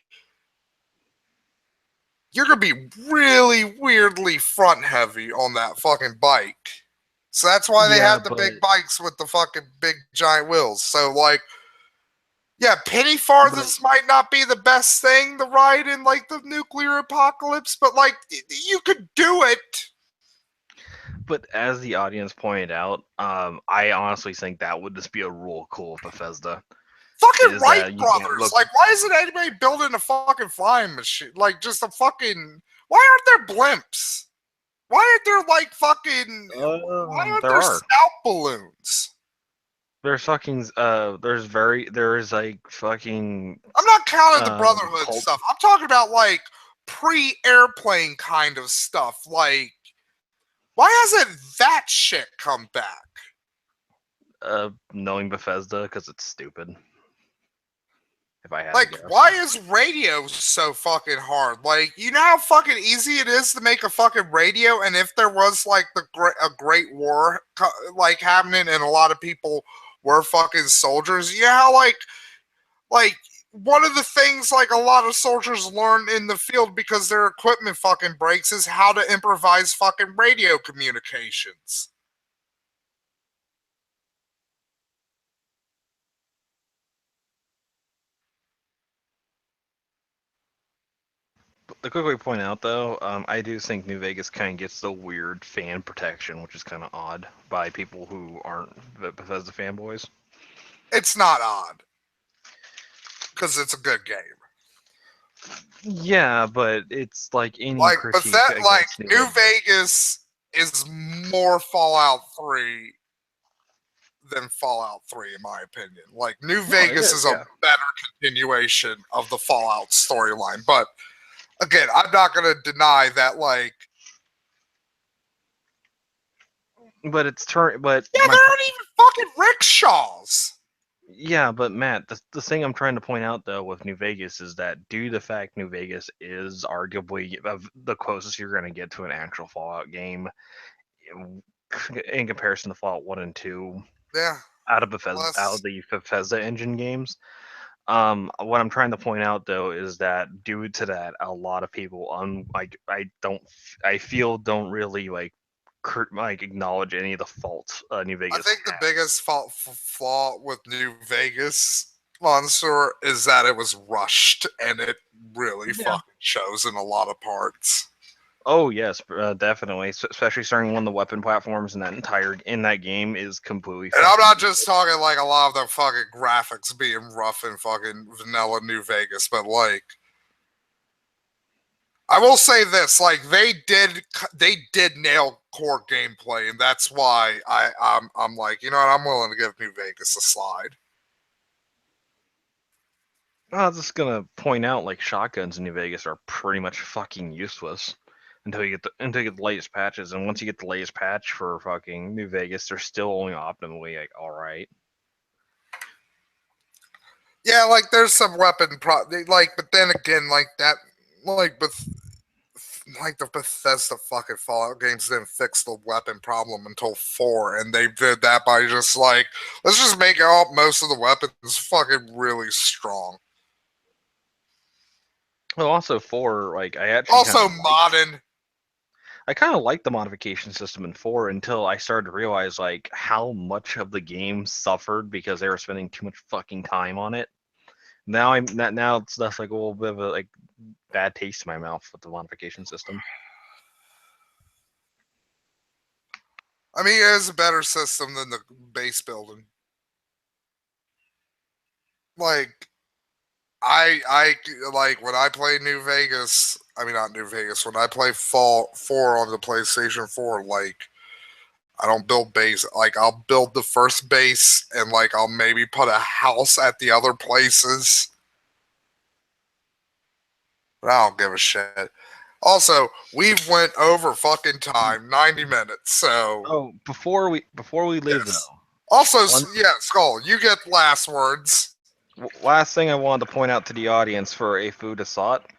you're gonna be really weirdly front heavy on that fucking bike. So that's why they have the big bikes with the fucking big giant wheels. So like, yeah, penny farthings might not be the best thing to ride in like the nuclear apocalypse, but like you could do it. But as the audience pointed out, I honestly think that would just be a real cool Bethesda. Fucking Wright brothers. Like, why isn't anybody building a fucking flying machine? Like, just a fucking. Why aren't there blimps? Why aren't there like fucking? Why aren't there scout balloons? There's fucking there's like fucking. I'm not counting the Brotherhood stuff. I'm talking about like pre-airplane kind of stuff. Like, why hasn't that shit come back? Knowing Bethesda, because it's stupid. If I had like, why is radio so fucking hard? Like, you know how fucking easy it is to make a fucking radio, and if there was like a great war like happening, and a lot of people were fucking soldiers, you know how like one of the things like a lot of soldiers learn in the field because their equipment fucking breaks is how to improvise fucking radio communications. To quickly point out, though, I do think New Vegas kind of gets the weird fan protection, which is kind of odd by people who aren't Bethesda fanboys. It's not odd, because it's a good game. Yeah, but it's like any like, critique. But that like New Vegas is more Fallout 3 than Fallout 3, in my opinion. Like, New Vegas is a better continuation of the Fallout storyline, but. Again, I'm not going to deny that, like... But it's yeah, there aren't even fucking rickshaws! Yeah, but Matt, the thing I'm trying to point out, though, with New Vegas is that due to the fact New Vegas is arguably the closest you're going to get to an actual Fallout game in comparison to Fallout 1 and 2. Yeah. Out of the Bethesda engine games. What I'm trying to point out, though, is that due to that, a lot of people I feel don't really like acknowledge any of the faults New Vegas. I think the biggest flaw with New Vegas, Mansoor, is that it was rushed, and it really fucking shows in a lot of parts. Oh yes, definitely. Especially starting one of the weapon platforms in that game is completely. And I'm not just talking like a lot of the fucking graphics being rough in fucking vanilla New Vegas, but like, I will say this: like they did nail core gameplay, and that's why I'm like, you know what, I'm willing to give New Vegas a slide. I was just gonna point out, like, shotguns in New Vegas are pretty much fucking useless until you get the latest patches, and once you get the latest patch for fucking New Vegas, they're still only optimally like all right. Yeah, like there's some weapon like, but then again, like that, like like the Bethesda fucking Fallout games didn't fix the weapon problem until 4, and they did that by just like, let's just make all most of the weapons fucking really strong. Well, also 4, like Also modding. I kind of like the modification system in 4 until I started to realize like how much of the game suffered because they were spending too much fucking time on it. Now it's less like a little bit of a like bad taste in my mouth with the modification system. I mean, it is a better system than the base building. Like, I like when I play New Vegas. I mean, not New Vegas. When I play Fall 4 on the PlayStation 4, like, I don't build base. Like, I'll build the first base, and like I'll maybe put a house at the other places. But I don't give a shit. Also, we've went over fucking time, 90 minutes. So before we leave yes. though. Also, yeah, Skull, you get last words. Last thing I wanted to point out to the audience for a food of thought.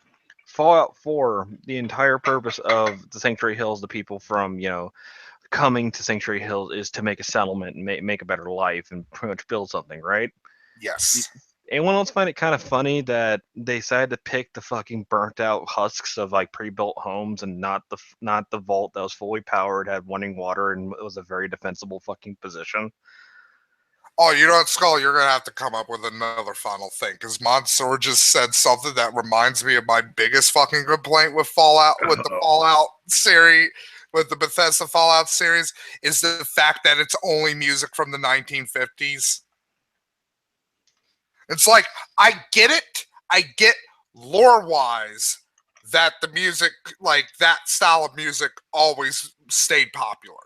Fallout 4, the entire purpose of the Sanctuary Hills, the people from, coming to Sanctuary Hills is to make a settlement and make a better life and pretty much build something, right? Yes. Anyone else find it kind of funny that they decided to pick the fucking burnt out husks of like pre-built homes and not the vault that was fully powered, had running water, and it was a very defensible fucking position? Oh, you know what, Skull? You're gonna have to come up with another final thing because Mansoor just said something that reminds me of my biggest fucking complaint with Fallout, with the Fallout series, with the Bethesda Fallout series, is the fact that it's only music from the 1950s. It's like, I get it. I get lore-wise that the music, like that style of music, always stayed popular.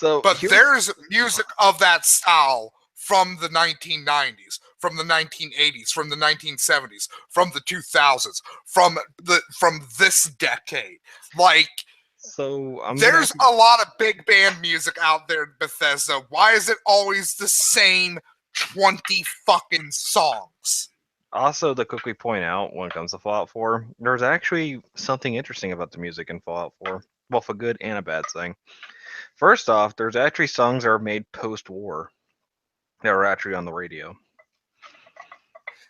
But there's music of that style from the 1990s, from the 1980s, from the 1970s, from the 2000s, from this decade. Like, there's a lot of big band music out there in Bethesda. Why is it always the same 20 fucking songs? Also, to quickly point out, when it comes to Fallout 4, there's actually something interesting about the music in Fallout 4. Both a good and a bad thing. First off, there's actually songs that are made post-war that are actually on the radio.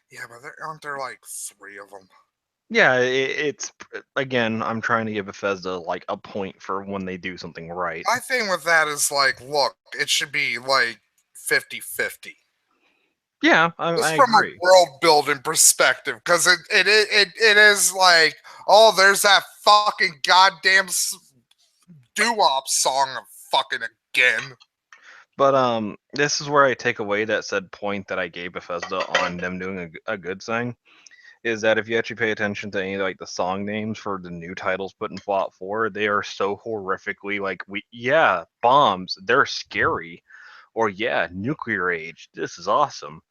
Yeah, but aren't there like 3 of them? Yeah, it's again, I'm trying to give Bethesda like a point for when they do something right. My thing with that is like, look, it should be like 50-50. Yeah, Just I from agree. a world building perspective, because it is like, oh, there's that fucking goddamn doo-wop song fucking again. But this is where I take away that said point that I gave Bethesda on them doing a good thing. Is that if you actually pay attention to any like the song names for the new titles put in Fallout 4, they are so horrifically like bombs, they're scary. Or yeah, nuclear age, this is awesome.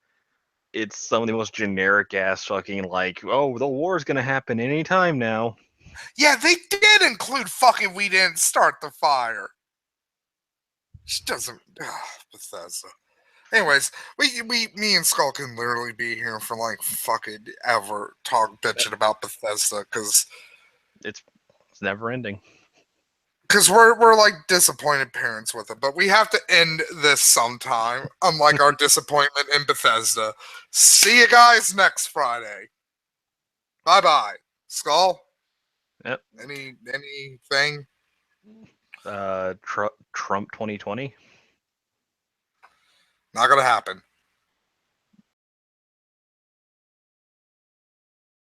It's some of the most generic ass fucking like, oh, the war's gonna happen anytime now. Yeah, they did include fucking we didn't start the fire. She doesn't Bethesda. Anyways, me and Skull can literally be here for like fucking ever bitching about Bethesda because it's never ending. Because we're like disappointed parents with it, but we have to end this sometime. Unlike our disappointment in Bethesda. See you guys next Friday. Bye bye, Skull. Yep. Anything? Trump 2020. Not gonna happen.